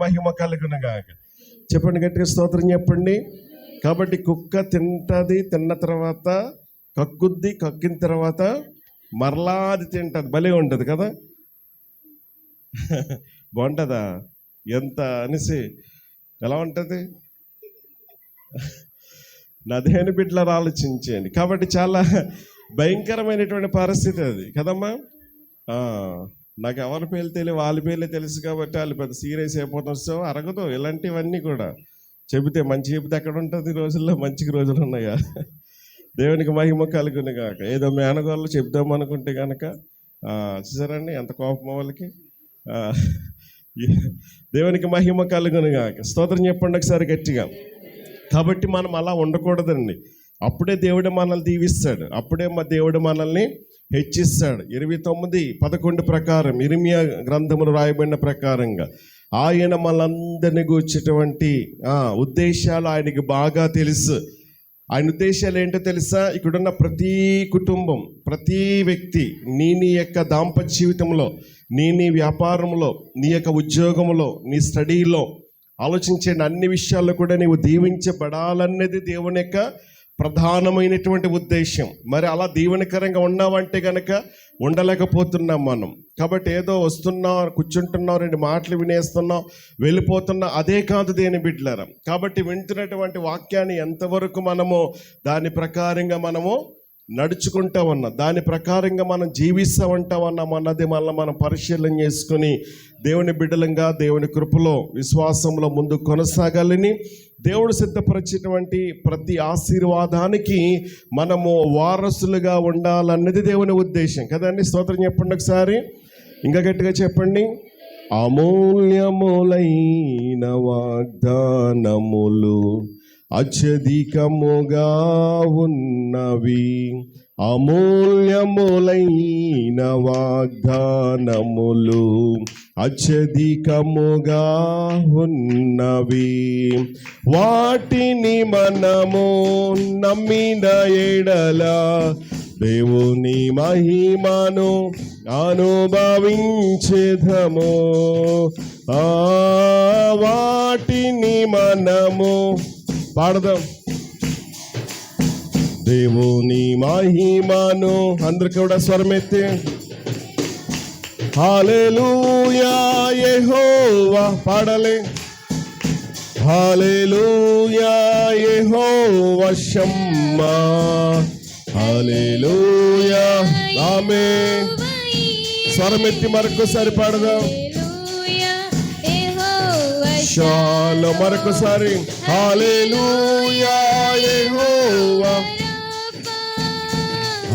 మహిమ కలుగునుగాక. చెప్పండి గట్టిగా స్తోత్రం చెప్పండి. కాబట్టి కుక్క తింటుంది, తిన్న తర్వాత కక్కుద్ది, కక్కిన తర్వాత మరలా అది తింటుంది. భలే ఉంటుంది కదా, బాగుంటుందా? ఎంత అనేసి ఎలా ఉంటుంది? నదేని బిడ్డలు ఆలోచించండి. కాబట్టి చాలా భయంకరమైనటువంటి పరిస్థితి అది కదమ్మా. నాకు ఎవరి పేర్లు తెలియదు, వాళ్ళ పేర్లే తెలుసు కాబట్టి వాళ్ళు పెద్ద సీరియస్ అయిపోతాం. సో అరగదు ఇలాంటివన్నీ కూడా చెబితే. మంచి చెబితే ఎక్కడ ఉంటుంది? రోజుల్లో మంచికి రోజులు ఉన్నాయా? దేవునికి మహిమ కలుగునుగాక. ఏదో మేనగోళ్ళు చెప్దాం అనుకుంటే కనుక చూసారండి ఎంత కోపం వాళ్ళకి. దేవునికి మహిమ కలుగునుగాక. స్తోత్రం చెప్పండి ఒకసారి గట్టిగా. కాబట్టి మనం అలా ఉండకూడదండి. అప్పుడే దేవుడు మనల్ని దీవిస్తాడు, అప్పుడే దేవుడు మనల్ని హెచ్చిస్తాడు. 29:11 ప్రకారం ఇర్మియా గ్రంథములు రాయబడిన ప్రకారంగా ఆయన మనందరినీ గూర్చేటువంటి ఉద్దేశాలు ఆయనకి బాగా తెలుసు. ఆయన ఉద్దేశాలు ఏంటో తెలుసా? ఇక్కడున్న ప్రతి కుటుంబం, ప్రతి వ్యక్తి నీ యొక్క దాంపత్య జీవితంలో, నీ వ్యాపారంలో, నీ యొక్క ఉద్యోగంలో, నీ స్టడీలో ఆలోచించండి. అన్ని విషయాల్లో కూడా నీవు దీవించబడాలన్నది దేవుని యొక్క ప్రధానమైనటువంటి ఉద్దేశం. మరి అలా దీవెనకరంగా ఉన్నామంటే కనుక ఉండలేకపోతున్నాం మనం. కాబట్టి ఏదో వస్తున్నాం, కూర్చుంటున్నాం, 2 మాటలు వినేస్తున్నాం, వెళ్ళిపోతున్నాం, అదే కాదు దేని బిడ్డలారా. కాబట్టి వింటున్నటువంటి వాక్యాన్ని ఎంతవరకు మనము దాని ప్రకారంగా మనము నడుచుకుంటా ఉన్నాం, దాని ప్రకారంగా మనం జీవిస్తూ ఉంటామన్నాం అన్నది మళ్ళీ మనం పరిశీలన చేసుకుని దేవుని బిడ్డలంగా దేవుని కృపలో విశ్వాసంలో ముందు కొనసాగాలని, దేవుడు సిద్ధపరిచినటువంటి ప్రతి ఆశీర్వాదానికి మనము వారసులుగా ఉండాలన్నది దేవుని ఉద్దేశం కదండి. స్తోత్రం చెప్పండి ఒకసారి, ఇంకా గట్టిగా చెప్పండి. అమూల్యములైన వాగ్దానములు అత్యధికముగా ఉన్నవి, అమూల్యములైన వాగ్దానములు అత్యధికముగా ఉన్నవి. వాటిని మనము నమ్మిన ఎడల దేవుని మహిమను అనుభవించెదము. వాటిని మనము పాడదాం. దేవుని మహిమను అందరు కూడా స్వరమెత్తి హల్లెలూయా యెహోవా పాడాలి. హల్లెలూయా యెహోవా షమ్మా, హల్లెలూయా ఆమేన్. స్వరమెత్తి మరొకసారి పాడదాం. షాలో మరొకసారి హల్లెలూయా యెహోవా,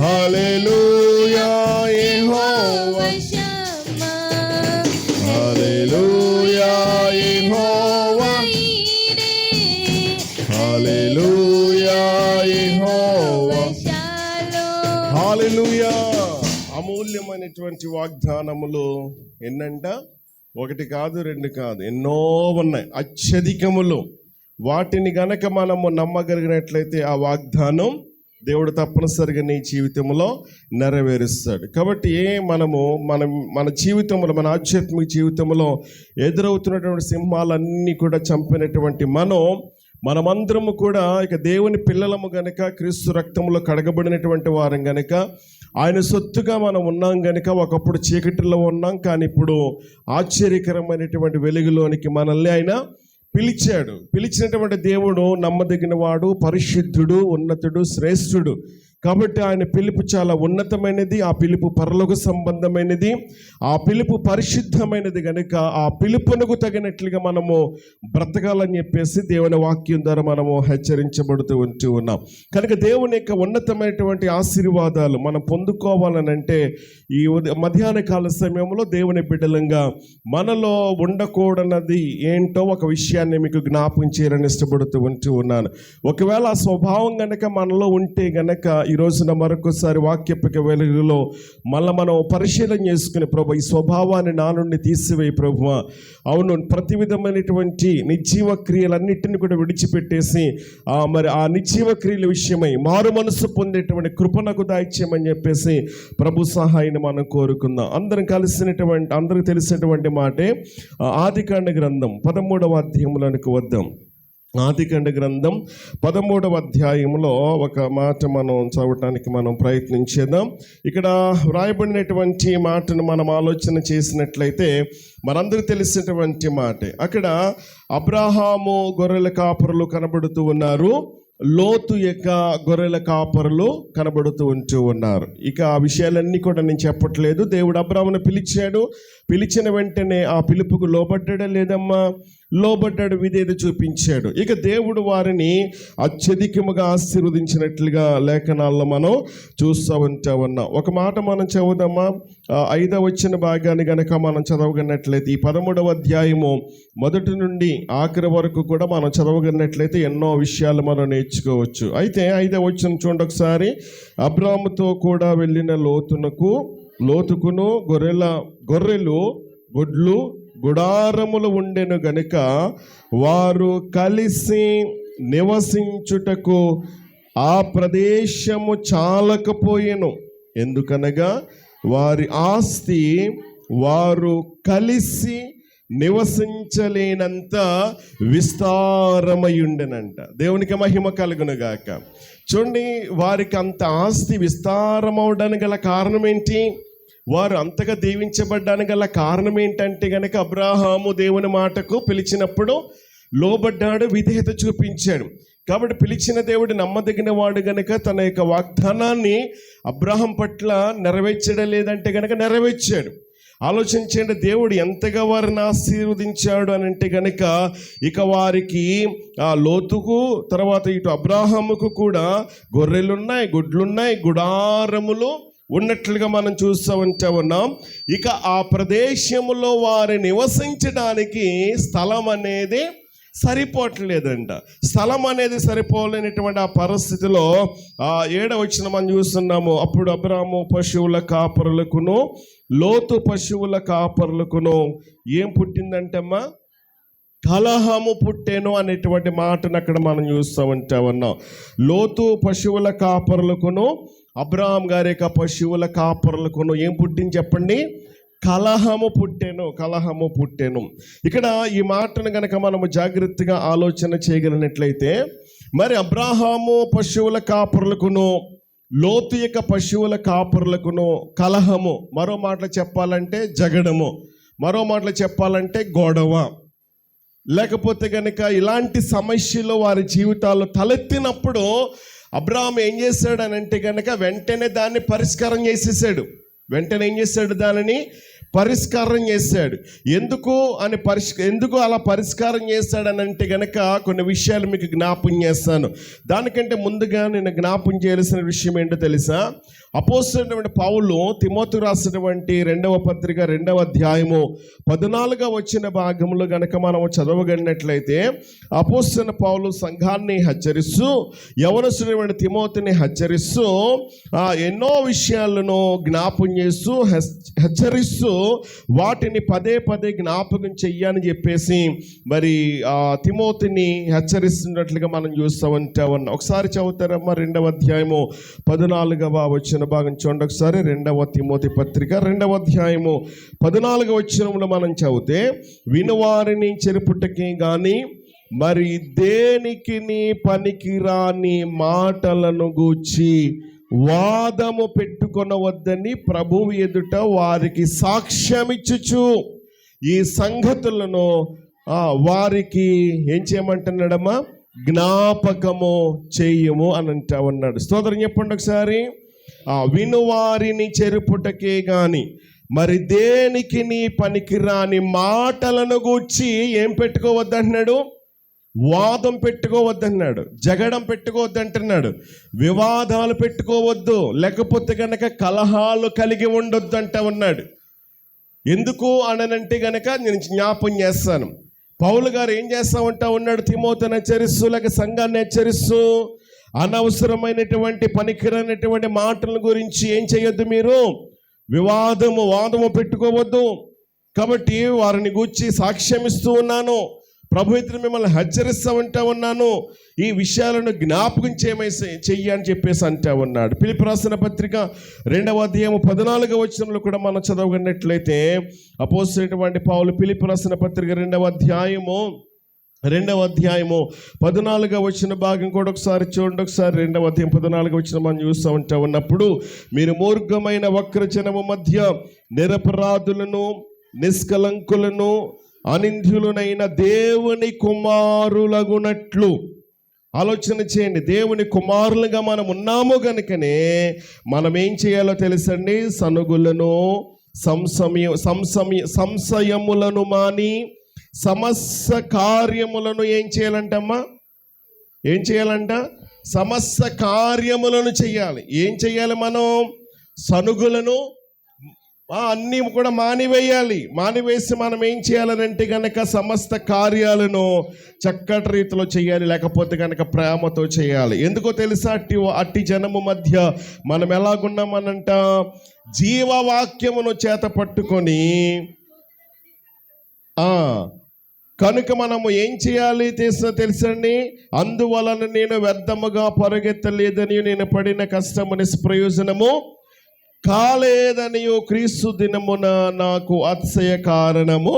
హల్లెలూయా యెహోవా, హల్లెలూయా యెహోవా, హల్లెలూయా యెహోవా, హల్లెలూయా. అమూల్యమైనటువంటి వాగ్దానములు ఎన్నంట? 1 కాదు, 2 కాదు, ఎన్నో ఉన్నాయి, అత్యధికములు. వాటిని గనక మనము నమ్మగలిగినట్లయితే ఆ వాగ్దానం దేవుడు తప్పనిసరిగా నీ జీవితంలో నెరవేరుస్తాడు. కాబట్టి మన జీవితంలో, మన ఆధ్యాత్మిక జీవితంలో ఎదురవుతున్నటువంటి సింహాలన్నీ కూడా చంపినటువంటి మనమందరము కూడా ఇక దేవుని పిల్లలము గనక, క్రీస్తు రక్తంలో కడగబడినటువంటి వారం గనక, ఆయన సొత్తుగా మనం ఉన్నాం గనక ఒకప్పుడు చీకటిలో ఉన్నాం, కానీ ఇప్పుడు ఆశ్చర్యకరమైనటువంటి వెలుగులోనికి మనల్ని ఆయన పిలిచాడు. పిలిచినటువంటి దేవుడు నమ్మదగిన వాడు, పరిశుద్ధుడు, ఉన్నతుడు, శ్రేష్ఠుడు. కాబట్టి ఆయన పిలుపు చాలా ఉన్నతమైనది, ఆ పిలుపు పరలోక సంబంధమైనది, ఆ పిలుపు పరిశుద్ధమైనది కనుక ఆ పిలుపునకు తగినట్లుగా మనము బ్రతకాలని చెప్పేసి దేవుని వాక్యం ద్వారా మనము హెచ్చరించబడుతూ ఉన్నాం. కనుక దేవుని యొక్క ఉన్నతమైనటువంటి ఆశీర్వాదాలు మనం పొందుకోవాలని అంటే ఈ మధ్యాహ్న కాల సమయంలో దేవుని బిడ్డలంగా మనలో ఉండకూడనది ఏంటో ఒక విషయాన్ని మీకు జ్ఞాపకం చేయాలని ఇష్టపడుతూ ఉన్నాను. ఒకవేళ ఆ స్వభావం గనక మనలో ఉంటే గనక ఈ రోజున మరొకసారి వాక్యపు వెలుగులో మళ్ళీ మనం పరిశీలన చేసుకుని ప్రభు ఈ స్వభావాన్ని నా నుండి తీసివేయి ప్రభువా. అవును, ప్రతి విధమైనటువంటి నిర్జీవ క్రియలన్నిటిని కూడా విడిచిపెట్టేసి మరి ఆ నిర్జీవ క్రియల విషయమై మారు మనసు పొందేటువంటి కృపణకు దాయిచ్యమని చెప్పేసి ప్రభు సహాయాన్ని మనం కోరుకుందాం. అందరికి తెలిసినటువంటి మాటే ఆదికాండ గ్రంథం 13వ అధ్యాయంలోనికి వద్దాం. ఆదికాండ గ్రంథం 13వ అధ్యాయంలో ఒక మాట మనం చదవటానికి మనం ప్రయత్నించేద్దాం. ఇక్కడ వ్రాయబడినటువంటి మాటను మనం ఆలోచన చేసినట్లయితే మనందరికీ తెలిసినటువంటి మాటే. అక్కడ అబ్రహాము గొర్రెల కాపరులు కనబడుతూ ఉన్నారు, లోతు యొక్క గొర్రెల కాపరులు కనబడుతూ ఉన్నారు. ఇక ఆ విషయాలన్నీ కూడా నేను చెప్పట్లేదు. దేవుడు అబ్రాహామును పిలిచాడు. పిలిచిన వెంటనే ఆ పిలుపుకు లోబడ్డాడా లేదమ్మా? లోబడ్డాడు, విధేయత చూపించాడు. ఇక దేవుడు వారిని అత్యధికముగా ఆశీర్వదించినట్లుగా లేఖనాల్లో మనం చూస్తూ ఉన్నాం. ఒక మాట మనం చదువుదామా? 5వ వచ్చిన భాగాన్ని గనక మనం చదవగలిగినట్లయితే ఈ 13వ అధ్యాయము మొదటి నుండి ఆఖరి వరకు కూడా మనం చదవగలిగినట్లయితే ఎన్నో విషయాలు మనం నేర్చుకోవచ్చు. అయితే 5వ వచ్చిన చూడండి ఒకసారి. అబ్రాహాముతో కూడా వెళ్ళిన లోతుకును గొర్రెలు గొడ్లు గుడారములు ఉండెను గనుక వారు కలిసి నివసించుటకు ఆ ప్రదేశము చాలకపోయెను. ఎందుకనగా వారి ఆస్తి వారు కలిసి నివసించలేనంత విస్తారమై ఉండెనంట. దేవునికి మహిమ కలుగునుగాక. చూడండి, వారికి అంత ఆస్తి విస్తారమవడానికి గల కారణం ఏంటి? వారు అంతగా దీవించబడ్డానికి గల కారణం ఏంటంటే గనక అబ్రాహాము దేవుని మాటకు పిలిచినప్పుడు లోబడ్డాడు, విధేయత చూపించాడు. కాబట్టి పిలిచిన దేవుడు నమ్మదగిన వాడు గనక తన యొక్క వాగ్దానాన్ని అబ్రాహాం పట్ల నెరవేర్చడం లేదంటే గనక నెరవేర్చాడు. ఆలోచించండి, దేవుడు ఎంతగా వారిని ఆశీర్వదించాడు అని అంటే గనక ఇక వారికి ఆ లోతుకు తర్వాత ఇటు అబ్రాహాముకు కూడా గొర్రెలున్నాయి, గుడ్లున్నాయి, గుడారములు ఉన్నట్లుగా మనం చూస్తూ ఉన్నాం. ఇక ఆ ప్రదేశంలో వారు నివసించడానికి స్థలం అనేది సరిపోవట్లేదంట. స్థలం అనేది సరిపోలేనటువంటి ఆ పరిస్థితిలో 7వ వచనం మనం చూస్తున్నాము. అప్పుడు అబ్రాహాము పశువుల కాపరులకును లోతు పశువుల కాపరులకును ఏం పుట్టిందంటమ్మా? కలహము పుట్టెను అనేటువంటి మాటను అక్కడ మనం చూస్తూ ఉన్నాం. లోతు పశువుల కాపరులకును అబ్రాహాం గారి యొక్క పశువుల కాపరులకును ఏం పుట్టింది చెప్పండి? కలహము పుట్టెను. ఇక్కడ ఈ మాటను కనుక మనము జాగ్రత్తగా ఆలోచన చేయగలిగినట్లయితే మరి అబ్రాహాము పశువుల కాపరులకును లోతు యొక్క పశువుల కాపరులకును కలహము, మరో మాటలు చెప్పాలంటే జగడము, మరో మాటలు చెప్పాలంటే గొడవ, లేకపోతే కనుక ఇలాంటి సమస్యలు వారి జీవితాల్లో తలెత్తినప్పుడు అబ్రాహాం ఏం చేశాడు అని అంటే కనుక వెంటనే దాన్ని పరిష్కారం చేసేసాడు. దానిని పరిష్కారం చేశాడు. ఎందుకు అలా పరిష్కారం చేశాడని అంటే కనుక కొన్ని విషయాలు మీకు జ్ఞాపం చేస్తాను. దానికంటే ముందుగా నేను జ్ఞాపం చేయాల్సిన విషయం ఏంటో తెలుసా? అపోస్తలుడైన పౌలు తిమోతికి రాసినటువంటి 2వ పత్రిక 2వ అధ్యాయము 14వ వచ్చిన భాగంలో గనక మనం చదవగలిగినట్లయితే అపోస్తలుడైన పౌలు సంఘాన్ని హెచ్చరిస్తూ, యవనస్తుడైన తిమోతిని హెచ్చరిస్తూ ఎన్నో విషయాలను జ్ఞాపం చేస్తూ హెచ్చరిస్తూ వాటిని పదే పదే జ్ఞాపకం చెయ్యని చెప్పేసి మరి తిమోతిని హెచ్చరిస్తున్నట్లుగా మనం చూస్తూ ఉన్నాం. ఒకసారి చదువుతారమ్మా 2వ అధ్యాయము 14వ వచ్చిన భాగం చూడండి ఒకసారి. 2వ తిమోతి పత్రిక 2వ అధ్యాయము 14వ వచనంలో మనం చదివితే, వినువారిని చెరుపుటకి గాని మరి దేనికి పనికిరాని మాటలను గూర్చి వాదము పెట్టుకొనవద్దని ప్రభువు ఎదుట వారికి సాక్ష్యమిచ్చుచు ఈ సంగతులను వారికి ఏం చేయమంటున్నాడమ్మా? జ్ఞాపకము చేయము అని అంటా ఉన్నాడు. స్తోత్రం చెప్పండి ఒకసారి. వినువారిని చెరుపుటకే గాని మరి దేనికి పనికిరాని మాటలను గూర్చి ఏం పెట్టుకోవద్దంటున్నాడు? వాదం పెట్టుకోవద్దన్నాడు, జగడం పెట్టుకోవద్దంటున్నాడు, వివాదాలు పెట్టుకోవద్దు, లేకపోతే కనుక కలహాలు కలిగి ఉండొద్దు అంటా ఉన్నాడు. ఎందుకు అనంటే కనుక నేను జ్ఞాపం చేస్తాను. పౌలు గారు ఏం చేస్తా ఉంటా ఉన్నాడు? తిమోతిని హెచ్చరిస్తూ లేక సంఘాన్ని హెచ్చరిస్తూ అనవసరమైనటువంటి పనికిరానటువంటి మాటల గురించి ఏం చేయొద్దు, మీరు వాదము పెట్టుకోవద్దు. కాబట్టి వారిని గూర్చి సాక్ష్యం ఇస్తూ ఉన్నాను, ప్రభు ఇతను మిమ్మల్ని హెచ్చరిస్తూ ఉంటా ఉన్నాను, ఈ విషయాలను జ్ఞాపకం చెయ్యి అని చెప్పేసి అంటా ఉన్నాడు. ఫిలిప్పీ రాసిన పత్రిక 2వ అధ్యాయము 14వ వచనంలో కూడా మనం చదవగలిగినట్లయితే అపోస్తలుడైనటువంటి పౌలు ఫిలిప్పీ రాసిన పత్రిక 2వ అధ్యాయము 14వ వచన భాగం కూడా ఒకసారి చూడండి. ఒకసారి 2వ అధ్యాయం 14వ వచనం మనం చూస్తూ ఉంటా ఉన్నప్పుడు, మీరు మూర్ఖమైన వక్రజనము మధ్య నిరపరాధులను, నిష్కలంకులను, అనింద్యులనైన దేవుని కుమారులగునట్లు. ఆలోచన చేయండి, దేవుని కుమారులుగా మనం ఉన్నాము గనుకనే మనం ఏం చేయాలో తెలుసండి, సనుగులను, సంశయములను మాని సమస్త కార్యములను ఏం చేయాలంటమ్మా, ఏం చేయాలంట, సమస్త కార్యములను చెయ్యాలి. ఏం చెయ్యాలి, మనం సనుగులను అన్నీ కూడా మానివేసి మనం ఏం చేయాలనంటే కనుక సమస్త కార్యాలను చక్కటి రీతిలో చేయాలి, లేకపోతే కనుక ప్రేమతో చేయాలి. ఎందుకో తెలుసా, అట్టి జనము మధ్య మనం ఎలాగున్నామనంట, జీవవాక్యమును చేత పట్టుకొని కనుక మనము ఏం చేయాలి తెలుసండి, అందువలన నేను వ్యర్థముగా పరుగెత్తలేదని, నేను పడిన కష్టము నిష్ప్రయోజనము కాలేదనియు క్రీస్తు దినమున నాకు అతిశయ కారణము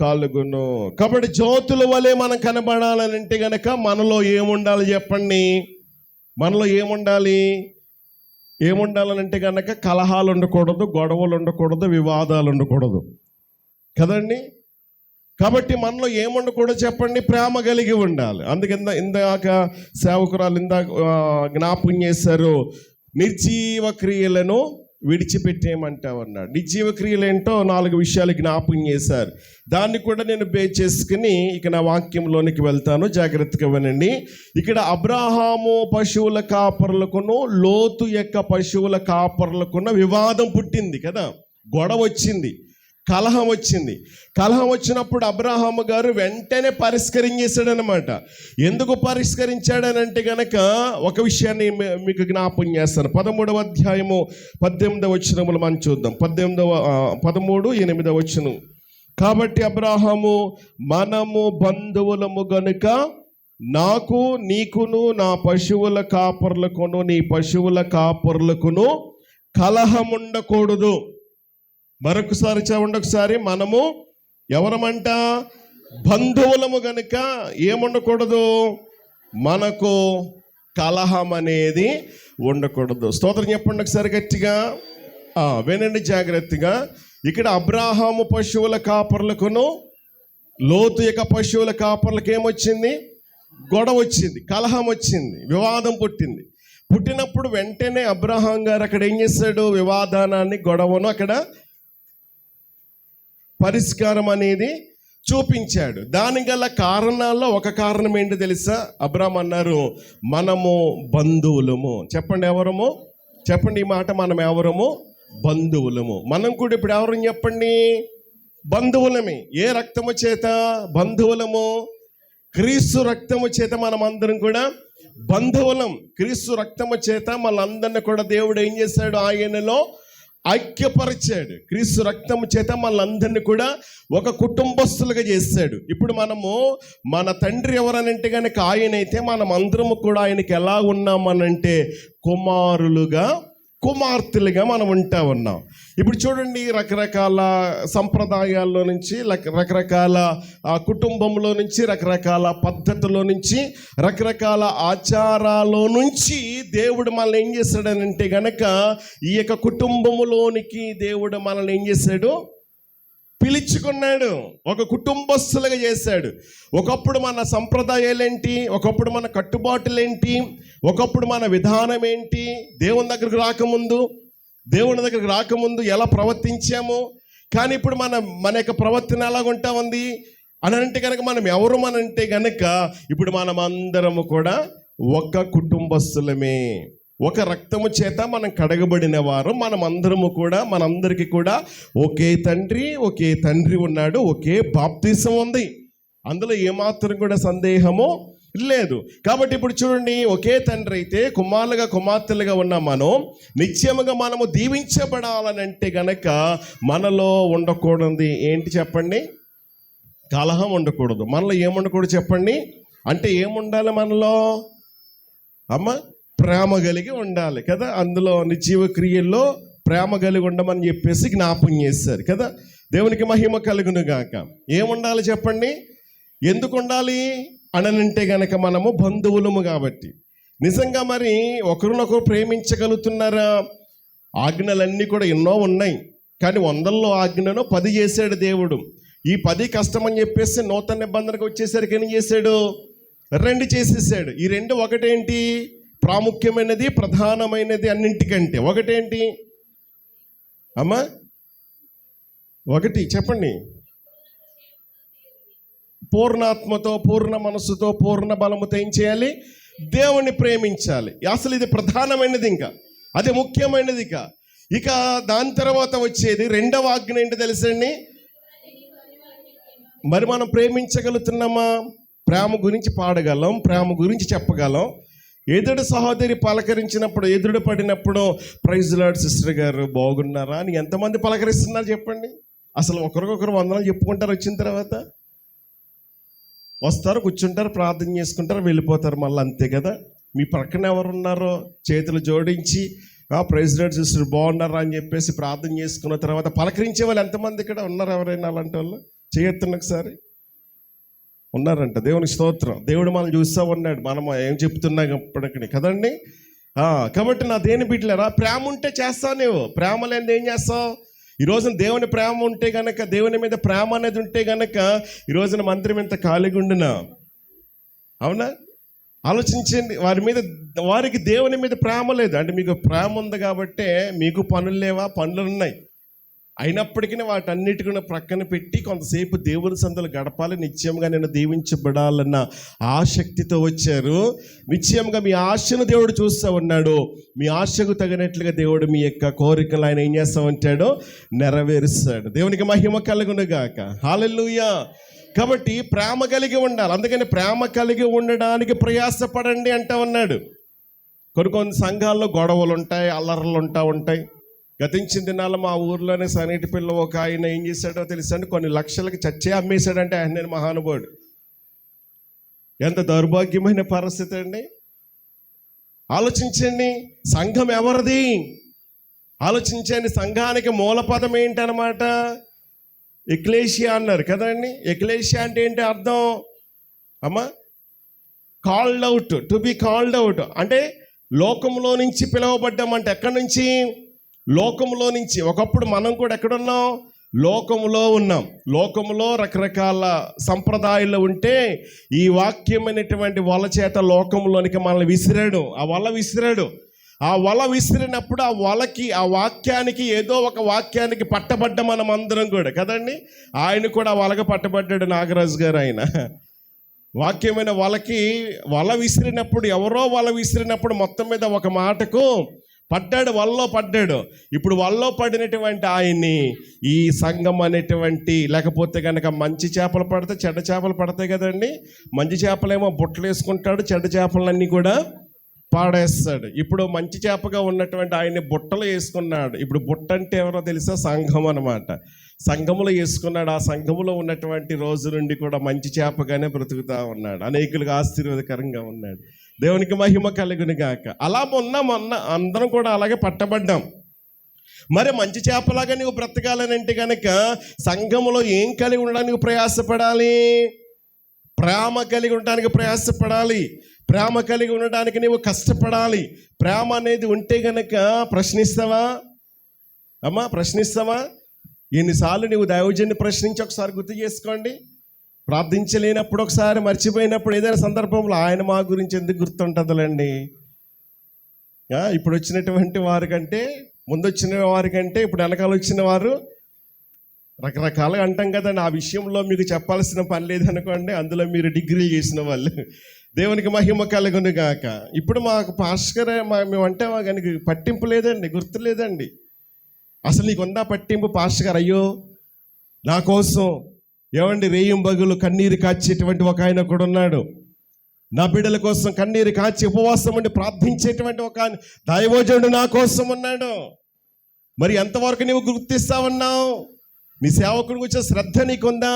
కలుగును. కాబట్టి జ్యోతుల వలె మనం కనబడాలంటే గనక మనలో ఏముండాలి చెప్పండి, మనలో ఏముండాలనంటే కనుక కలహాలు ఉండకూడదు, గొడవలు ఉండకూడదు, వివాదాలు ఉండకూడదు కదండి. కాబట్టి మనలో ఏముండకూడదు చెప్పండి, ప్రేమ కలిగి ఉండాలి. అందుకే ఇందాక సేవకురాలు జ్ఞాపకం చేశారు, నిర్జీవ క్రియలను విడిచిపెట్టేయమంటా ఉన్నాడు. నిర్జీవ క్రియలు ఏంటో 4 విషయాలు జ్ఞాపకం చేశారు. దాన్ని కూడా నేను బేస్ చేసుకుని ఇక నా వాక్యంలోనికి వెళ్తాను, జాగ్రత్తగా వినండి. ఇక్కడ అబ్రాహాము పశువుల కాపరులకును లోతు యొక్క పశువుల కాపరులకున్న వివాదం పుట్టింది కదా, గొడవ వచ్చింది, కలహం వచ్చినప్పుడు అబ్రాహాము గారు వెంటనే పరిష్కరించేశాడనమాట. ఎందుకు పరిష్కరించాడనంటే గనక ఒక విషయాన్ని మీకు జ్ఞాపకం చేస్తాను. 13వ అధ్యాయము 18వ వచనములు మనం చూద్దాం. 13:8 వచనం. కాబట్టి అబ్రాహాము, మనము బంధువులము గనుక నాకు నీకును నా పశువుల కాపరులకును నీ పశువుల కాపరులకును కలహం ఉండకూడదు. మరొకసారి చూడండి, ఒకసారి మనము ఎవరమంట, బంధువులము గనుక ఏముండకూడదు, మనకు కలహం అనేది ఉండకూడదు. స్తోత్రం చెప్పండి ఒకసారి గట్టిగా, వినండి జాగ్రత్తగా. ఇక్కడ అబ్రాహాము పశువుల కాపర్లకును లోతు యొక్క పశువుల కాపర్లకు ఏమొచ్చింది, గొడవ వచ్చింది, కలహం వచ్చింది, వివాదం పుట్టినప్పుడు వెంటనే అబ్రాహాం గారు అక్కడ ఏం చేశాడు, వివాదాన్ని గొడవను అక్కడ పరిష్కారం అనేది చూపించాడు. దాని గల కారణాల్లో ఒక కారణం ఏంటి తెలుసా, అబ్రాహాం అన్నారు, మనము బంధువులము. చెప్పండి ఎవరము, చెప్పండి ఈ మాట, మనం ఎవరము, బంధువులము. మనం కూడా ఇప్పుడు ఎవరు చెప్పండి, బంధువులమే. ఏ రక్తము చేత బంధువులము, క్రీస్తు రక్తము చేత మనం అందరం కూడా బంధువులం. క్రీస్తు రక్తము చేత మనందరిని కూడా దేవుడు ఏం చేశాడు, ఆయనలో ఐక్యపరిచాడు. క్రీస్తు రక్తము చేత మనందరినీ కూడా ఒక కుటుంబస్తులుగా చేశాడు. ఇప్పుడు మనము మన తండ్రి ఎవరనంటే కనుక ఆయనైతే మనం అందరము కూడా ఆయనకి ఎలా ఉన్నామనంటే కుమారులుగా, కుమార్తెలుగా మనం ఉంటా ఉన్నాం. ఇప్పుడు చూడండి, రకరకాల సంప్రదాయాల్లో నుంచి, రకరకాల కుటుంబంలో నుంచి, రకరకాల పద్ధతుల్లో నుంచి, రకరకాల ఆచారాల్లో నుంచి దేవుడు మనల్ని ఏం చేశాడనంటే గనక ఈ యొక్క కుటుంబములోనికి దేవుడు మనల్ని ఏం చేశాడు, పిలుచుకున్నాడు, ఒక కుటుంబస్తులుగా చేశాడు. ఒకప్పుడు మన సంప్రదాయాలేంటి, ఒకప్పుడు మన కట్టుబాటులేంటి, ఒకప్పుడు మన విధానం ఏంటి, దేవుని దగ్గరకు రాకముందు ఎలా ప్రవర్తించాము. కానీ ఇప్పుడు మన యొక్క ప్రవర్తన ఎలాగుంటా ఉంది అని అంటే కనుక మనం ఎవరు అనంటే కనుక ఇప్పుడు మనం అందరము కూడా ఒక కుటుంబస్తులమే, ఒక రక్తము చేత మనం కడగబడిన వారు. మనం అందరము కూడా, మనందరికీ కూడా ఒకే తండ్రి ఉన్నాడు, ఒకే బాప్తిసం ఉంది. అందులో ఏమాత్రం కూడా సందేహము లేదు. కాబట్టి ఇప్పుడు చూడండి, ఒకే తండ్రి అయితే కుమారులుగా కుమార్తెలుగా ఉన్న మనం నిత్యముగా మనము దీవించబడాలనంటే గనక మనలో ఉండకూడదు ఏంటి చెప్పండి? కలహం ఉండకూడదు. మనలో ఏముండకూడదు చెప్పండి? అంటే ఏముండాలి మనలో? ప్రేమ కలిగి ఉండాలి కదా. అందులో నిర్జీవ క్రియల్లో ప్రేమ కలిగి ఉండమని చెప్పేసి జ్ఞాపం చేశారు కదా. దేవునికి మహిమ కలుగును గాక. ఏముండాలి చెప్పండి? ఎందుకు ఉండాలి అనంటే గనక మనము బంధువులము కాబట్టి. నిజంగా మరి ఒకరినొకరు ప్రేమించగలుగుతున్నారా? ఆజ్ఞలన్నీ కూడా ఎన్నో ఉన్నాయి, కానీ 100లో ఆజ్ఞను 10 చేశాడు దేవుడు. ఈ 10 కష్టమని చెప్పేసి నూతన నిబంధనకు వచ్చేసరికి ఏం చేశాడు? 2 చేసేసాడు. ఈ 2 ఒకటేంటి? ప్రాముఖ్యమైనది, ప్రధానమైనది అన్నింటికంటే. ఒకటేంటి ఒకటి చెప్పండి. పూర్ణాత్మతో, పూర్ణ మనస్సుతో, పూర్ణ బలముతో ఏం చేయాలి? దేవుణ్ణి ప్రేమించాలి. అసలు ఇది ప్రధానమైనది, ఇంకా అది ముఖ్యమైనది. ఇక దాని తర్వాత వచ్చేది 2వ ఆజ్ఞ ఏంటి తెలుసండి? మరి మనం ప్రేమించగలుగుతున్నామా? ప్రేమ గురించి పాడగలం, ప్రేమ గురించి చెప్పగలం. ఎదుడు సహోదరి పలకరించినప్పుడు, ఎదుడు పడినప్పుడు ప్రైజ్ లార్డ్ సిస్టర్ గారు బాగున్నారా అని ఎంతమంది పలకరిస్తున్నారు చెప్పండి? అసలు ఒకరికొకరు వందనాలు చెప్పుకుంటారు. వచ్చిన తర్వాత వస్తారు, కూర్చుంటారు, ప్రార్థన చేసుకుంటారు, వెళ్ళిపోతారు మళ్ళీ, అంతే కదా. మీ పక్కన ఎవరున్నారో చేతులు జోడించి ప్రైజ్ లార్డ్ సిస్టర్ బాగున్నారా అని చెప్పేసి ప్రార్థన చేసుకున్న తర్వాత పలకరించే వాళ్ళు ఎంతమంది ఇక్కడ ఉన్నారు? ఎవరైనా అలాంటి వాళ్ళు చేయొత్తున్న ఒకసారి. ఉన్నారంట. దేవునికి స్తోత్రం. దేవుడు మనం చూస్తూ ఉన్నాడు, మనం ఏం చెప్తున్నాం ఇప్పటికి కదండి. కాబట్టి నా దేని బిడ్డలారా, ప్రేమ ఉంటే చేస్తావు. నువ్వు ప్రేమ లేనిది ఏం చేస్తావు? ఈ రోజున దేవుని ప్రేమ ఉంటే గనక, దేవుని మీద ప్రేమ అనేది ఉంటే గనక ఈ రోజున మందిరం ఇంత ఖాళీగా ఉండునా? అవునా? ఆలోచించండి. వారికి దేవుని మీద ప్రేమ లేదు. అంటే మీకు ప్రేమ ఉంది కాబట్టే మీకు పనులు లేవా? పనులు ఉన్నాయి. అయినప్పటికీ వాటన్నిటిని ప్రక్కన పెట్టి కొంతసేపు దేవుని సందులు గడపాలి, నిత్యంగా నేను దీవించబడాలన్న ఆసక్తితో వచ్చారు. నిత్యంగా మీ ఆశను దేవుడు చూస్తూ ఉన్నాడు. మీ ఆశకు తగినట్లుగా దేవుడు మీ యొక్క కోరికలు ఆయన ఏం చేస్తూ ఉంటాడో నెరవేరుస్తాడు. దేవునికి మహిమ కలుగును గాక. హల్లెలూయా. కాబట్టి ప్రేమ కలిగి ఉండాలి. అందుకని ప్రేమ కలిగి ఉండడానికి ప్రయాసపడండి అంటూ ఉన్నాడు. కొన్ని సంఘాల్లో గొడవలు ఉంటాయి, అల్లర్లు ఉంటాయి. గతించిన దినాల్లో మా ఊర్లోనే సనీటి పిల్ల ఒక ఆయన ఏం చేశాడో తెలుసండి, కొన్ని లక్షలకి చచ్చే అమ్మేశాడంటే ఆయన మహానుభావుడు. ఎంత దౌర్భాగ్యమైన పరిస్థితి అండి. ఆలోచించండి. సంఘం ఎవరిది? ఆలోచించండి. సంఘానికి మూలపదం ఏంటనమాట? ఎక్లేషియా అన్నారు కదండి. ఎక్లేషియా అంటే ఏంటి అర్థం? Called out, to be called out అంటే లోకంలో నుంచి పిలువబడ్డామంటే. ఎక్కడి నుంచి? లోకంలో నుంచి. ఒకప్పుడు మనం కూడా ఎక్కడున్నాం? లోకములో ఉన్నాం. లోకములో రకరకాల సంప్రదాయాలు ఉంటే ఈ వాక్యమైనటువంటి వల చేత లోకంలోనికి మనల్ని విసిరాడు. ఆ వల విసిరినప్పుడు ఆ వాక్యానికి ఏదో ఒక వాక్యానికి పట్టబడ్డ మనం అందరం కూడా కదండి. ఆయన కూడా ఆ వలకి పట్టబడ్డాడు, నాగరాజు గారు. ఆయన వాక్యమైన వల విసిరినప్పుడు, ఎవరో వల విసిరినప్పుడు మొత్తం మీద ఒక మాటకు వలలో పడ్డాడు. ఇప్పుడు వలలో పడినటువంటి ఆయన్ని ఈ సంఘం అనేటువంటి, లేకపోతే కనుక మంచి చేపలు పడితే చెడ్డ చేపలు పడతాయి కదండి. మంచి చేపలేమో బుట్టలు వేసుకుంటాడు, చెడ్డ చేపలన్నీ కూడా పాడేస్తాడు. ఇప్పుడు మంచి చేపగా ఉన్నటువంటి ఆయన్ని బుట్టలు వేసుకున్నాడు. ఇప్పుడు బుట్ట అంటే ఎవరో తెలుసా? సంఘం అన్నమాట. సంఘములో వేసుకున్నాడు. ఆ సంఘములో ఉన్నటువంటి రోజు నుండి కూడా మంచి చేపగానే బ్రతుకుతూ ఉన్నాడు, అనేకులకు ఆశీర్వాదకరంగా ఉన్నాడు. దేవునికి మహిమ కలుగును గాక. అలా అందరం కూడా అలాగే పట్టబడ్డాం. మరి మంచి చేపలాగా నువ్వు బ్రతకాలనంటే కనుక సంఘములో ఏం కలిగి ఉండడానికి ప్రయాసపడాలి? ప్రేమ కలిగి ఉండడానికి ప్రయాసపడాలి. ప్రేమ కలిగి ఉండడానికి నువ్వు కష్టపడాలి. ప్రేమ అనేది ఉంటే గనక ప్రశ్నిస్తావా? ప్రశ్నిస్తావా? ఎన్నిసార్లు నువ్వు దైవజన్ని ప్రశ్నించి ఒకసారి గుర్తు చేసుకోండి. ప్రార్థించలేనప్పుడు, ఒకసారి మర్చిపోయినప్పుడు, ఏదైనా సందర్భంలో ఆయన మా గురించి ఎందుకు గుర్తుంటుందిలేండి. ఇప్పుడు వచ్చినటువంటి వారికంటే, ముందు వచ్చిన వారికంటే ఇప్పుడు వెనకాల వచ్చిన వారు రకరకాలుగా అంటాం కదండి. ఆ విషయంలో మీకు చెప్పాల్సిన పని లేదనుకోండి, అందులో మీరు డిగ్రీలు చేసిన వాళ్ళు. దేవునికి మహిమ కలుగును గాక. ఇప్పుడు మాకు పాస్టర్ మేమంటే కానీ పట్టింపు లేదండి, గుర్తు లేదండి. అసలు నీకుందా పట్టింపు? పాస్టర్ గారు అయ్యో నా కోసం ఏమండి రేయింబగులు కన్నీరు కాచేటువంటి ఒక ఆయన కూడా ఉన్నాడు. నా బిడ్డల కోసం కన్నీరు కాచి ఉపవాసం ఉండి ప్రార్థించేటువంటి ఒక దైవజనుడు నా కోసం ఉన్నాడు. మరి ఎంతవరకు నువ్వు గుర్తిస్తా ఉన్నావు? నీ సేవకుడికి వచ్చే శ్రద్ధ నీకుందా?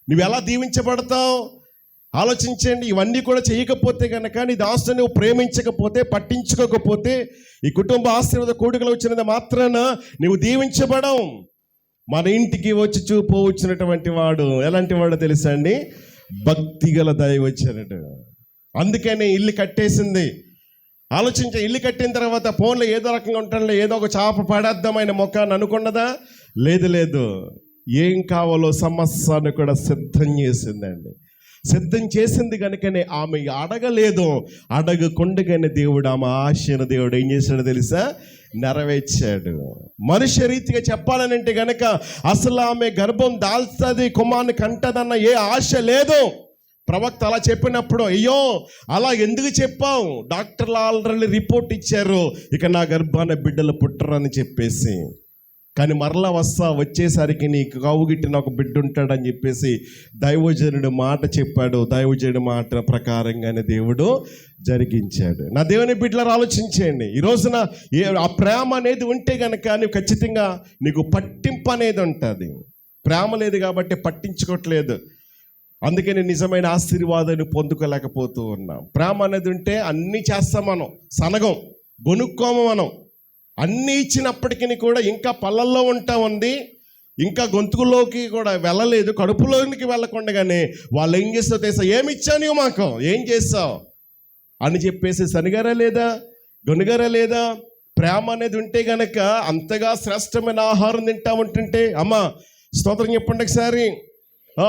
నువ్వు ఎలా దీవించబడతావు? ఆలోచించండి. ఇవన్నీ కూడా చేయకపోతే కనుక, నీ దాసుని నువ్వు ప్రేమించకపోతే, పట్టించుకోకపోతే, ఈ కుటుంబ ఆశీర్వాద కూడికలు వచ్చినది మాత్రాన నువ్వు దీవించబడవు. మన ఇంటికి వచ్చి పోవచ్చినటువంటి వాడు ఎలాంటి వాడు తెలుసా అండి? భక్తి గల దైవజనుడు. అందుకని ఇల్లు కట్టేసింది. ఆలోచించే, ఇల్లు కట్టిన తర్వాత ఫోన్లో ఏదో రకంగా ఉంటాడులే, ఏదో ఒక చాప పడేద్దామైన మొక్కని అనుకున్నదా? లేదు. ఏం కావాలో సమస్యను కూడా సిద్ధం చేసిందండి. సిద్ధం చేసింది కనుకనే ఆమె అడగలేదు. అడగకుండగానే దేవుడు ఆమె ఆశను దేవుడు ఏం చేశాడో తెలుసా? నెరవేర్చాడు. మనుష్య రీతిగా చెప్పాలనంటే గనక అసలు ఆమె గర్భం దాల్స్తుంది, కుమారుని కంటదన్న ఏ ఆశ లేదు. ప్రవక్త అలా చెప్పినప్పుడు, అయ్యో అలా ఎందుకు చెప్పావు? డాక్టర్లు ఆల్రెడీ రిపోర్ట్ ఇచ్చారు, ఇక నా గర్భాన బిడ్డలు పుట్టరని చెప్పేసి. కానీ మరలా వచ్చేసరికి నీకు కావుగిట్టిన ఒక బిడ్డ ఉంటాడని చెప్పేసి దైవజనుడు మాట చెప్పాడు. దైవజనుడు మాట ప్రకారంగానే దేవుడు జరిగించాడు. నా దేవుని బిడ్డలు ఆలోచించేయండి. ఈ రోజున ఆ ప్రేమ అనేది ఉంటే కనుక నీవు ఖచ్చితంగా నీకు పట్టింపు అనేది ఉంటుంది. ప్రేమ లేదు కాబట్టి పట్టించుకోవట్లేదు. అందుకని నిజమైన ఆశీర్వాదాన్ని పొందుకోలేకపోతూ ఉన్నాం. ప్రేమ అనేది ఉంటే అన్నీ చేస్తాం మనం, సనగం గొనుక్కోము మనం. అన్నీ ఇచ్చినప్పటికీ కూడా ఇంకా పళ్ళల్లో ఉంటా ఉంది, ఇంకా గొంతుకులోకి కూడా వెళ్ళలేదు, కడుపులోనికి వెళ్ళకుండానే వాళ్ళు ఏం చేస్తావు తెలుసా? ఏమి ఇచ్చావు నువ్వు మాకు, ఏం చేస్తావు అని చెప్పేసి సనిగారా లేదా, గొనుగారా లేదా? ప్రేమ అనేది ఉంటే గనక అంతగా శ్రేష్టమైన ఆహారం తింటా ఉంటుంటే, అమ్మ స్తోత్రం చెప్పండి ఒకసారి.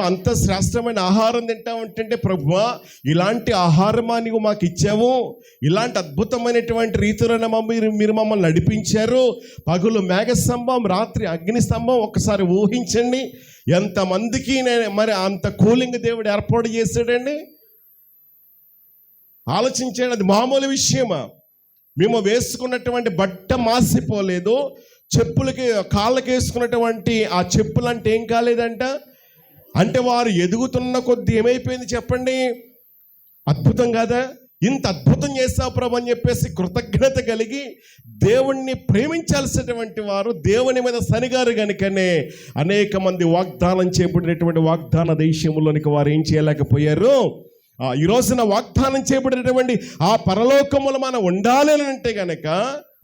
అంత శ్రేష్టమైన ఆహారం తింటా ఉంటుంటే, ప్రభువా ఇలాంటి ఆహారమా నీవు మాకు ఇచ్చావు, ఇలాంటి అద్భుతమైనటువంటి రీతిలోనే మీరు మమ్మల్ని నడిపించారు. పగులు మేఘస్తంభం, రాత్రి అగ్నిస్తంభం. ఒక్కసారి ఊహించండి, ఎంతమందికి మరి అంత కూలింగ్ దేవుడు ఏర్పాటు చేశాడండి. ఆలోచించండి, అది మామూలు విషయమా? మేము వేసుకున్నటువంటి బట్ట మాసిపోలేదు, చెప్పులకి కాళ్ళకి వేసుకున్నటువంటి ఆ చెప్పులు అంటే ఏం కాలేదంట. అంటే వారు ఎదుగుతున్న కొద్దీ ఏమైపోయింది చెప్పండి? అద్భుతం కాదా? ఇంత అద్భుతం చేస్తావు ప్రభు అని చెప్పేసి కృతజ్ఞత కలిగి దేవుణ్ణి ప్రేమించాల్సినటువంటి వారు దేవుని మీద సనిగారు కనుకనే అనేక మంది వాగ్దానం చేయబడినటువంటి వాగ్దాన దేశంలోనికి వారు ఏం చేయలేకపోయారు. ఈ రోజున వాగ్దానం చేయబడినటువంటి ఆ పరలోకములు మనం ఉండాలి అని అంటే కనుక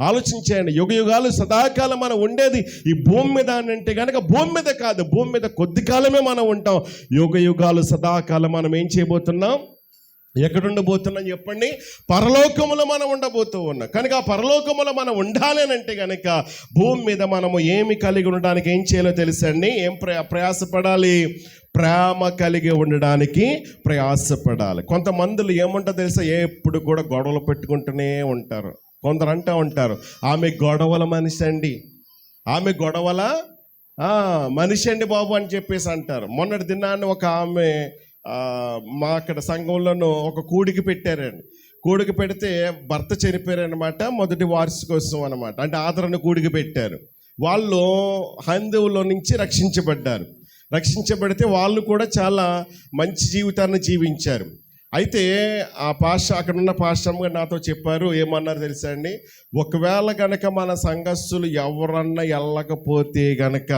ఆలోచించేయండి. యుగ యుగాలు సదాకాలం మనం ఉండేది ఈ భూమి మీద అని అంటే కనుక భూమి మీద కాదు, భూమి మీద కొద్ది కాలమే మనం ఉంటాం. యుగ యుగాలు సదాకాలం మనం ఏం చేయబోతున్నాం? ఎక్కడ ఉండబోతున్నాం చెప్పండి? పరలోకములో మనం ఉండబోతూ ఉన్నాం. కనుక ఆ పరలోకములో మనం ఉండాలి అని అంటే కనుక భూమి మీద మనము ఏమి కలిగి ఉండడానికి ఏం చేయాలో తెలుసండి? ఏం ప్రయాసపడాలి? ప్రేమ కలిగి ఉండడానికి ప్రయాసపడాలి. కొంతమందిలో ఏముంటుందో తెలుసా? ఎప్పుడు కూడా గొడవలు పెట్టుకుంటూనే ఉంటారు. కొందరు అంటూ ఉంటారు, ఆమె గొడవల మనిషి అండి, ఆమె గొడవల మనిషి అండి బాబు అని చెప్పేసి అంటారు. మొన్నటి దినాన్ని ఒక ఆమె మా అక్కడ సంఘంలోనూ ఒక కూడికి పెట్టారండి. కూడికి పెడితే భర్త చనిపోయారనమాట, మొదటి వార్షికోత్సవం అనమాట. అంటే ఆదరణ కూడికి పెట్టారు. వాళ్ళు హైందవులో నుంచి రక్షించబడితే వాళ్ళు కూడా చాలా మంచి జీవితాన్ని జీవించారు. అయితే ఆ అక్కడ ఉన్న పాస్టమ్మ గారు నాతో చెప్పారు, ఏమన్నారు తెలుసా అండి? ఒకవేళ గనక మన సంఘస్థులు ఎవరన్నా వెళ్ళకపోతే గనక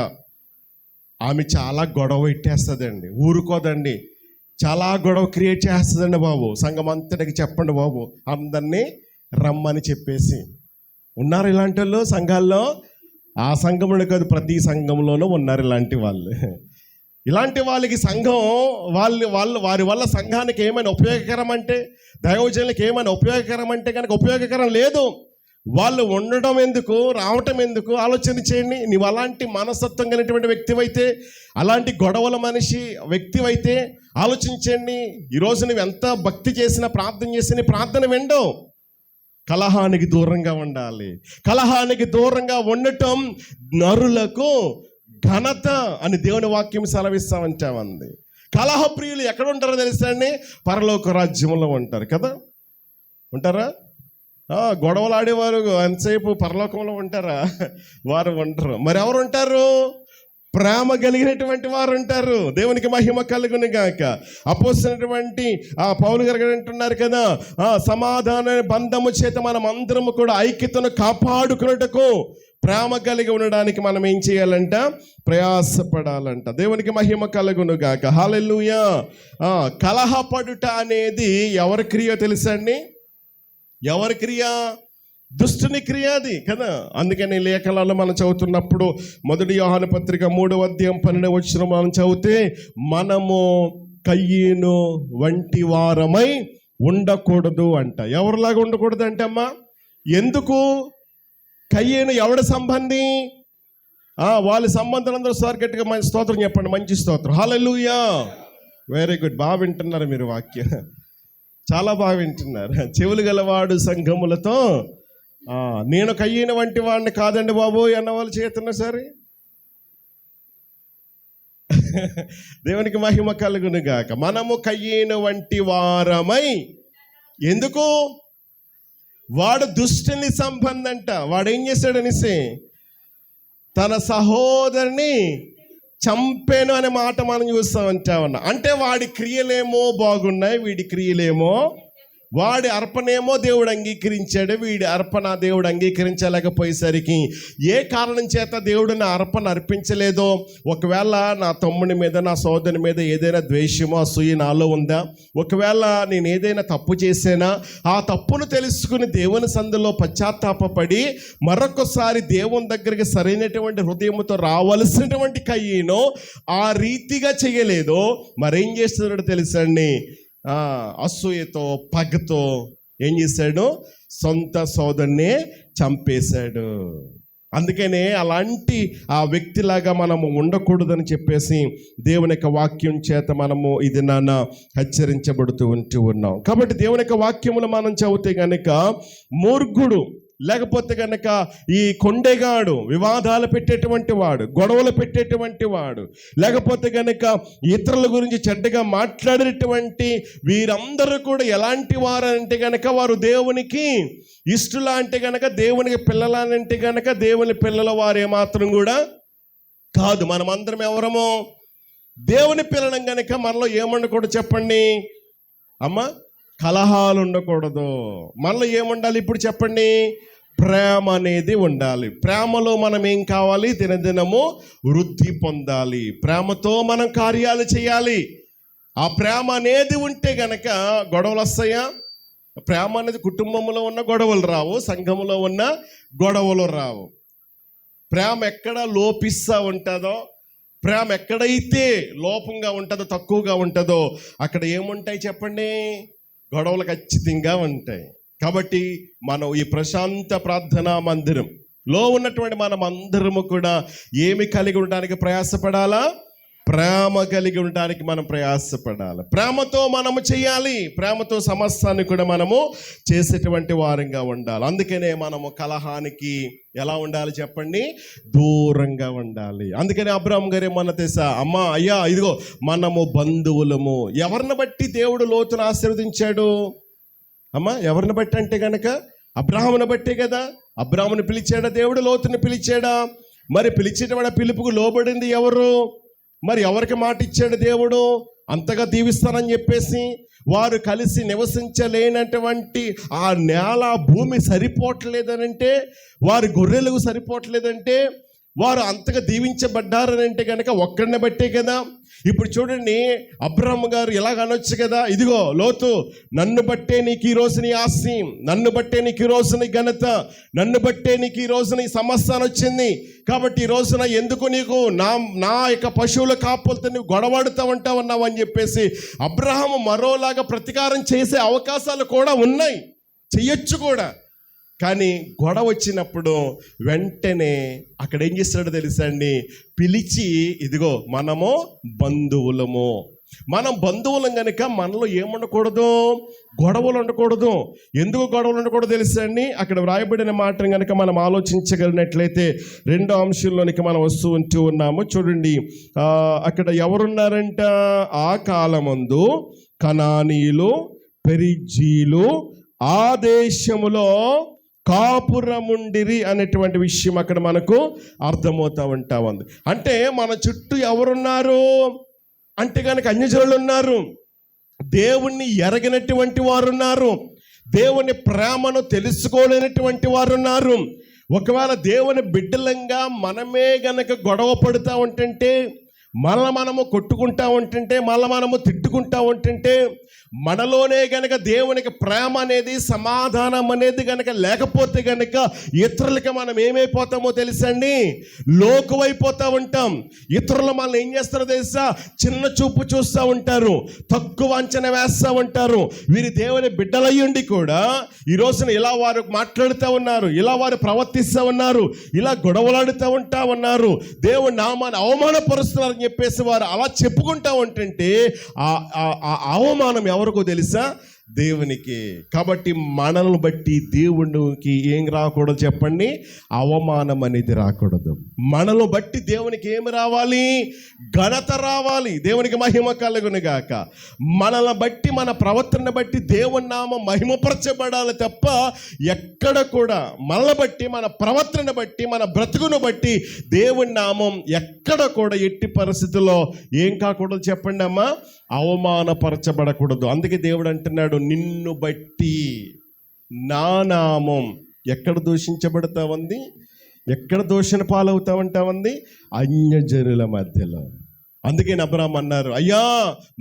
ఆమె చాలా గొడవ పెట్టేస్తుందండి, ఊరుకోదండి, చాలా గొడవ క్రియేట్ చేస్తుందండి బాబు. సంఘం అంతటికి చెప్పండి బాబు, అందరినీ రమ్మని చెప్పేసి. ఉన్నారు ఇలాంటి వాళ్ళు సంఘాల్లో? ఆ సంఘంలో కాదు, ప్రతి సంఘంలోనూ ఉన్నారు ఇలాంటి వాళ్ళు. ఇలాంటి వాళ్ళకి సంఘం వారి వల్ల సంఘానికి ఏమైనా ఉపయోగకరం అంటే, దైవజనులకు ఏమైనా ఉపయోగకరం అంటే కనుక ఉపయోగకరం లేదు. వాళ్ళు ఉండడం ఎందుకు, రావటం ఎందుకు? ఆలోచన చేయండి. నీవు అలాంటి మనస్తత్వం కలిగినటువంటి వ్యక్తివైతే, అలాంటి గొడవల వ్యక్తివైతే ఆలోచించండి. ఈరోజు నువ్వు ఎంత భక్తి చేసినా, ప్రార్థన చేసినా ప్రార్థన వినడం. కలహానికి దూరంగా ఉండాలి. కలహానికి దూరంగా ఉండటం నరులకు ఘనత అని దేవుని వాక్యం సెలవిస్తామంటామంది. కలహప్రియులు ఎక్కడ ఉంటారో తెలుసా అండి? పరలోక రాజ్యంలో ఉంటారు కదా. ఉంటారా? గొడవలు ఆడేవారు ఎంతసేపు పరలోకంలో ఉంటారా? వారు ఉంటారు. మరి ఎవరు ఉంటారు? ప్రేమ కలిగినటువంటి వారు ఉంటారు. దేవునికి మహిమ కలుగును గాక. అపోస్తలుడైనటువంటి పౌలు గారు అంటున్నారు కదా, సమాధాన బంధము చేత మనం అందరము కూడా ఐక్యతను కాపాడుకున్నట్టుకు ప్రేమ కలిగి ఉండడానికి మనం ఏం చేయాలంట? ప్రయాసపడాలంట. దేవునికి మహిమ కలుగును గాక. హల్లెలూయా. కలహపడుట అనేది ఎవరి క్రియ తెలుసండి? ఎవరి క్రియ? దుష్టుని క్రియ అది కదా. అందుకని లేఖనాలు మనం చదువుతున్నప్పుడు 1 యోహాను పత్రిక 3వ అధ్యాయం 12వ వచనం మనం చదివితే, మనము కయ్యను వంటి వారమై ఉండకూడదు అంట. ఎవరిలాగా ఉండకూడదు అంటే అమ్మా, ఎందుకు? కయ్యను ఎవడి సంబంధి? వాళ్ళ సంబంధులందరూ గట్టిగా మంచి స్తోత్రం చెప్పండి. మంచి స్తోత్రం. హల్లెలూయా. Very good. బాగా వింటున్నారు మీరు వాక్యం, చాలా బాగా వింటున్నారు. చెవులు గలవాడు సంఘములతో నేను కయ్యను వంటి వాడిని కాదండి బాబు అన్న వాళ్ళు చేతున్నా సరే. దేవునికి మహిమ కలుగును గాక. మనము కయ్యను వంటి వారమై. ఎందుకు? వాడు దుష్టుని సంబంధంట. వాడు ఏం చేశాడనిసి తన సహోదరుని చంపేను అనే మాట మనం చూస్తామంటామన్నా. అంటే వాడి క్రియలేమో బాగున్నాయి, వీడి క్రియలేమో, వాడి అర్పణేమో దేవుడు అంగీకరించాడు, వీడి అర్పణ దేవుడు అంగీకరించలేకపోయేసరికి ఏ కారణం చేత దేవుడు నా అర్పణ అర్పించలేదో, ఒకవేళ నా తమ్ముని మీద నా సోదరుని మీద ఏదైనా ద్వేషమో అసూయ నాలో ఉందా, ఒకవేళ నేను ఏదైనా తప్పు చేసేనా, ఆ తప్పును తెలుసుకుని దేవుని సందులో పశ్చాత్తాపడి మరొకసారి దేవుని దగ్గరికి సరైనటువంటి హృదయంతో రావలసినటువంటి కయ్యను ఆ రీతిగా చేయలేదో మరేం చేస్తున్నాడో తెలుసండి? అసూయతో పగతో ఏం చేశాడు? సొంత సోదరునే చంపేశాడు. అందుకనే అలాంటి ఆ వ్యక్తిలాగా మనము ఉండకూడదని చెప్పేసి దేవుని యొక్క వాక్యం చేత మనము ఇది నాన్న హెచ్చరించబడుతూ ఉన్నాం. కాబట్టి దేవుని యొక్క వాక్యములు మనం చదివితే కనుక మూర్ఖుడు లేకపోతే కనుక ఈ కొండెగాడు, వివాదాలు పెట్టేటువంటి వాడు, గొడవలు పెట్టేటువంటి వాడు, లేకపోతే కనుక ఇతరుల గురించి చెడ్డగా మాట్లాడేటువంటి వీరందరూ కూడా ఎలాంటి వారు అంటే కనుక వారు దేవునికి ఇష్టలా అంటే కనుక, దేవునికి పిల్లలంటే కనుక దేవుని పిల్లల వారు ఏమాత్రం కూడా కాదు. మనమందరం ఎవరమో దేవుని పిల్లలం కనుక మనలో ఏముండకూడదు చెప్పండి అమ్మ? కలహాలు ఉండకూడదు. మనలో ఏముండాలి ఇప్పుడు చెప్పండి? ప్రేమ అనేది ఉండాలి. ప్రేమలో మనం ఏం కావాలి? దినదినము వృద్ధి పొందాలి. ప్రేమతో మనం కార్యాలు చేయాలి. ఆ ప్రేమ అనేది ఉంటే గనక గొడవలు వస్తాయా? ప్రేమ అనేది కుటుంబంలో ఉన్న గొడవలు రావు, సంఘంలో ఉన్న గొడవలు రావు. ప్రేమ ఎక్కడ లోపిస్తూ ఉంటుందో, ప్రేమ ఎక్కడైతే లోపంగా ఉంటుందో, తక్కువగా ఉంటుందో అక్కడ ఏముంటాయి చెప్పండి? గొడవలు ఖచ్చితంగా ఉంటాయి. కాబట్టి మనం ఈ ప్రశాంత ప్రార్థనా మందిరంలో ఉన్నటువంటి మనం అందరము కూడా ఏమి కలిగి ఉండడానికి ప్రయాసపడాలా? ప్రేమ కలిగి ఉండడానికి మనం ప్రయాసపడాలి. ప్రేమతో మనము చేయాలి. ప్రేమతో సమస్తాన్ని కూడా మనము చేసేటువంటి వారంగా ఉండాలి. అందుకనే మనము కలహానికి ఎలా ఉండాలి చెప్పండి? దూరంగా ఉండాలి. అందుకని అబ్రాహాం గారు ఏమన్నా తెలుసా? అమ్మా అయ్యా ఇదిగో మనము బంధువులము. ఎవరిని బట్టి దేవుడు లోతును ఆశీర్వదించాడు అమ్మా? ఎవరిని బట్టి అంటే కనుక అబ్రాహాముని బట్టే కదా. అబ్రాహాముని పిలిచాడా దేవుడు? లోతుని పిలిచాడా? మరి పిలిచేటవాడు పిలుపుకు లోబడింది ఎవరు? మరి ఎవరికి మాట ఇచ్చాడు దేవుడు? అంతగా దీవిస్తానని చెప్పేసి వారు కలిసి నివసించలేనటువంటి ఆ నేల భూమి సరిపోవట్లేదనంటే, వారి గొర్రెలకు సరిపోవట్లేదంటే, వారు అంతగా దీవించబడ్డారని అంటే కనుక ఒక్కడిని బట్టే కదా. ఇప్పుడు చూడండి, అబ్రహాము గారు ఎలాగ అనొచ్చు కదా, ఇదిగో లోతు నన్ను బట్టే నీకు ఈ రోజు నీ ఆస్తి, నన్ను బట్టే నీకు ఈ రోజు నీ ఘనత, నన్ను బట్టే నీకు ఈ రోజు నీ సమస్యను వచ్చింది, కాబట్టి ఈ రోజున ఎందుకు నీకు నా యొక్క పశువుల కాపులతో నువ్వు గొడవడుతూ ఉంటావన్నావు అని చెప్పేసి అబ్రహాము మరోలాగా ప్రతీకారం చేసే అవకాశాలు కూడా ఉన్నాయి, చెయ్యొచ్చు కూడా. కానీ గొడవ వచ్చినప్పుడు వెంటనే అక్కడ ఏం చేస్తాడో తెలుసా అండి? పిలిచి ఇదిగో మనము బంధువులము, మనం బంధువులం కనుక మనలో ఏముండకూడదు? గొడవలు ఉండకూడదు. ఎందుకు గొడవలు ఉండకూడదు తెలుసా అండి? అక్కడ వ్రాయబడిన మాటను కనుక మనం ఆలోచించగలిగినట్లయితే రెండో అంశంలోనికి మనం వస్తూ ఉన్నాము. చూడండి, అక్కడ ఎవరున్నారంట? ఆ కాలమందు కనానీయులు, పెరిజ్జీలు ఆ దేశములో కాపురముండిరి అనేటువంటి విషయం అక్కడ మనకు అర్థమవుతా ఉంటా ఉంది. అంటే మన చుట్టూ ఎవరున్నారు అంటే కనుక అన్యజనులు ఉన్నారు, దేవుణ్ణి ఎరగినటువంటి వారు ఉన్నారు, దేవుని ప్రేమను తెలుసుకోలేనటువంటి వారు ఉన్నారు. ఒకవేళ దేవుని బిడ్డలంగా మనమే గనక గొడవ పడుతూ ఉంటుంటే, మనము కొట్టుకుంటా ఉంటుంటే, మనము తిట్టుకుంటా ఉంటుంటే, మనలోనే గనక దేవునికి ప్రేమ అనేది, సమాధానం అనేది గనక లేకపోతే గనక ఇతరులకి మనం ఏమైపోతామో తెలుసండి, లోకువైపోతూ ఉంటాం. ఇతరులు మనల్ని ఏం చేస్తారో తెలుసా, చిన్న చూపు చూస్తూ ఉంటారు, తక్కువ అంచనా వేస్తూ ఉంటారు. వీరి దేవుని బిడ్డలయ్యుండి కూడా ఈ రోజున ఇలా వారు మాట్లాడుతూ ఉన్నారు, ఇలా వారు ప్రవర్తిస్తూ ఉన్నారు, ఇలా గొడవలాడుతూ ఉంటా ఉన్నారు, దేవుని నామాన్ని అవమానపరుస్తున్నారని చెప్పేసి వారు అలా చెప్పుకుంటా ఉంటుంటే ఆ అవమానం ఎవరికో తెలుసా, దేవునికి. కాబట్టి మనల్ని బట్టి దేవునికి ఏం రాకూడదు చెప్పండి, అవమానం అనేది రాకూడదు. మనల్ని బట్టి దేవునికి ఏమి రావాలి, ఘనత రావాలి, దేవునికి మహిమ కలుగును గాక. మనల్ని బట్టి, మన ప్రవర్తన బట్టి దేవుని నామం మహిమపరచబడాలి తప్ప ఎక్కడ కూడా మనల్ని బట్టి, మన ప్రవర్తన బట్టి, మన బ్రతుకును బట్టి దేవుని నామం ఎక్కడ కూడా ఎట్టి పరిస్థితుల్లో ఏం కాకూడదు చెప్పండి అమ్మా, అవమానపరచబడకూడదు. అందుకే దేవుడు అంటున్నాడు, నిన్ను బట్టి నా నామం ఎక్కడ దూషించబడతా ఉంది, ఎక్కడ దూషణ పాలవుతా ఉంటా ఉంది, అన్యజనుల మధ్యలో. అందుకే అబ్రాహాము అన్నారు, అయ్యా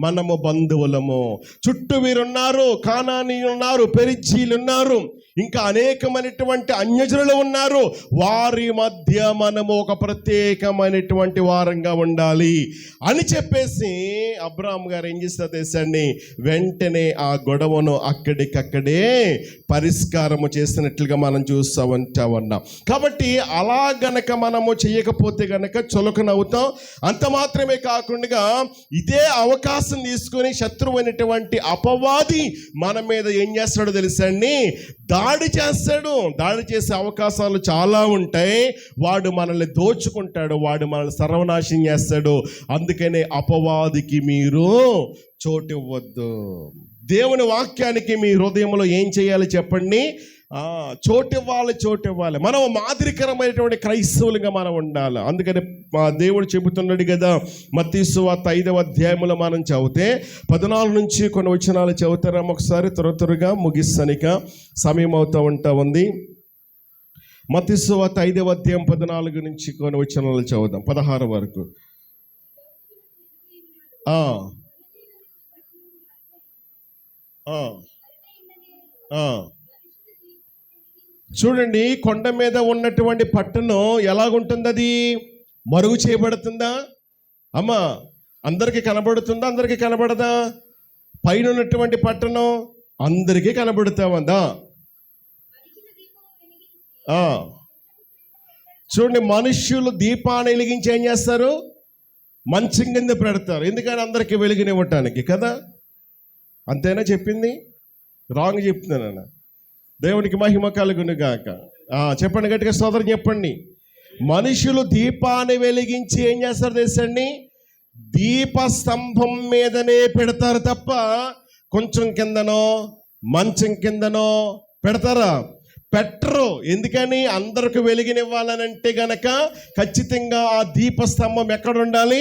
మనము బంధువులము, చుట్టూ వీరున్నారు, కానానీయులు ఉన్నారు, పెరిజ్జీలు ఉన్నారు, ఇంకా అనేకమైనటువంటి అన్యజనులు ఉన్నారు, వారి మధ్య మనము ఒక ప్రత్యేకమైనటువంటి వారంగా ఉండాలి అని చెప్పేసి అబ్రాహాము గారు ఏం చేస్తారు తెలుసండి, వెంటనే ఆ గొడవను అక్కడికక్కడే పరిష్కారము చేసినట్లుగా మనం చూస్తూ ఉన్నాం. కాబట్టి అలా గనక మనము చేయకపోతే గనక చులకనవుతాం. అంత మాత్రమే కాకుండా ఇదే అవకాశం తీసుకొని శత్రువు అయినటువంటి అపవాది మన మీద ఏం చేస్తాడో తెలుసండి, దాడి చేస్తాడు. దాడి చేసే అవకాశాలు చాలా ఉంటాయి. వాడు మనల్ని దోచుకుంటాడు, వాడు మనల్ని సర్వనాశనం చేస్తాడు. అందుకనే అపవాదికి మీరు చోటు ఇవ్వద్దు. దేవుని వాక్యానికి మీ హృదయంలో ఏం చేయాలి చెప్పండి, చోటు ఇవ్వాలి. మనం మాదిరికరమైనటువంటి క్రైస్తవులుగా మనం ఉండాలి. అందుకని దేవుడు చెబుతున్నాడు కదా, మత్తయి సువార్త 5వ అధ్యాయంలో మనం చదివితే 14 నుంచి కొన్ని వచనాలు చదువుతారా ఒకసారి, త్వరగా ముగిస్తానిక సమయం అవుతూ ఉంది. మత్తయి సువార్త 5వ అధ్యాయం 14 నుంచి కొన్ని వచనాలు చదువుదాం, 16 వరకు. చూడండి, కొండ మీద ఉన్నటువంటి పట్టణం ఎలాగుంటుంది, అది మరుగు చేయబడుతుందా అమ్మా, అందరికీ కనబడుతుందా, అందరికీ కనబడదా? పైన ఉన్నటువంటి పట్టణం అందరికీ కనబడుతా ఉందా? చూడండి, మనుష్యులు దీపాన్ని వెలిగించి ఏం చేస్తారు, మంచం కింద పెడతారు, ఎందుకని అందరికీ వెలుగునివ్వటానికి కదా. అంతేనా చెప్పింది, రాంగ్ చెప్తున్నాను. దేవునికి మహిమ కలుగును గాక. చెప్పండి గట్టిగా, స్తోత్రం చెప్పండి. మనుషులు దీపాన్ని వెలిగించి ఏం చేస్తారు తెలుసండి, దీపస్తంభం మీదనే పెడతారు తప్ప కొంచెం కిందనో మంచం కిందనో పెడతారా? పెట్టరు. ఎందుకని? అందరికి వెలిగినివ్వాలనంటే గనక ఖచ్చితంగా ఆ దీపస్తంభం ఎక్కడ ఉండాలి,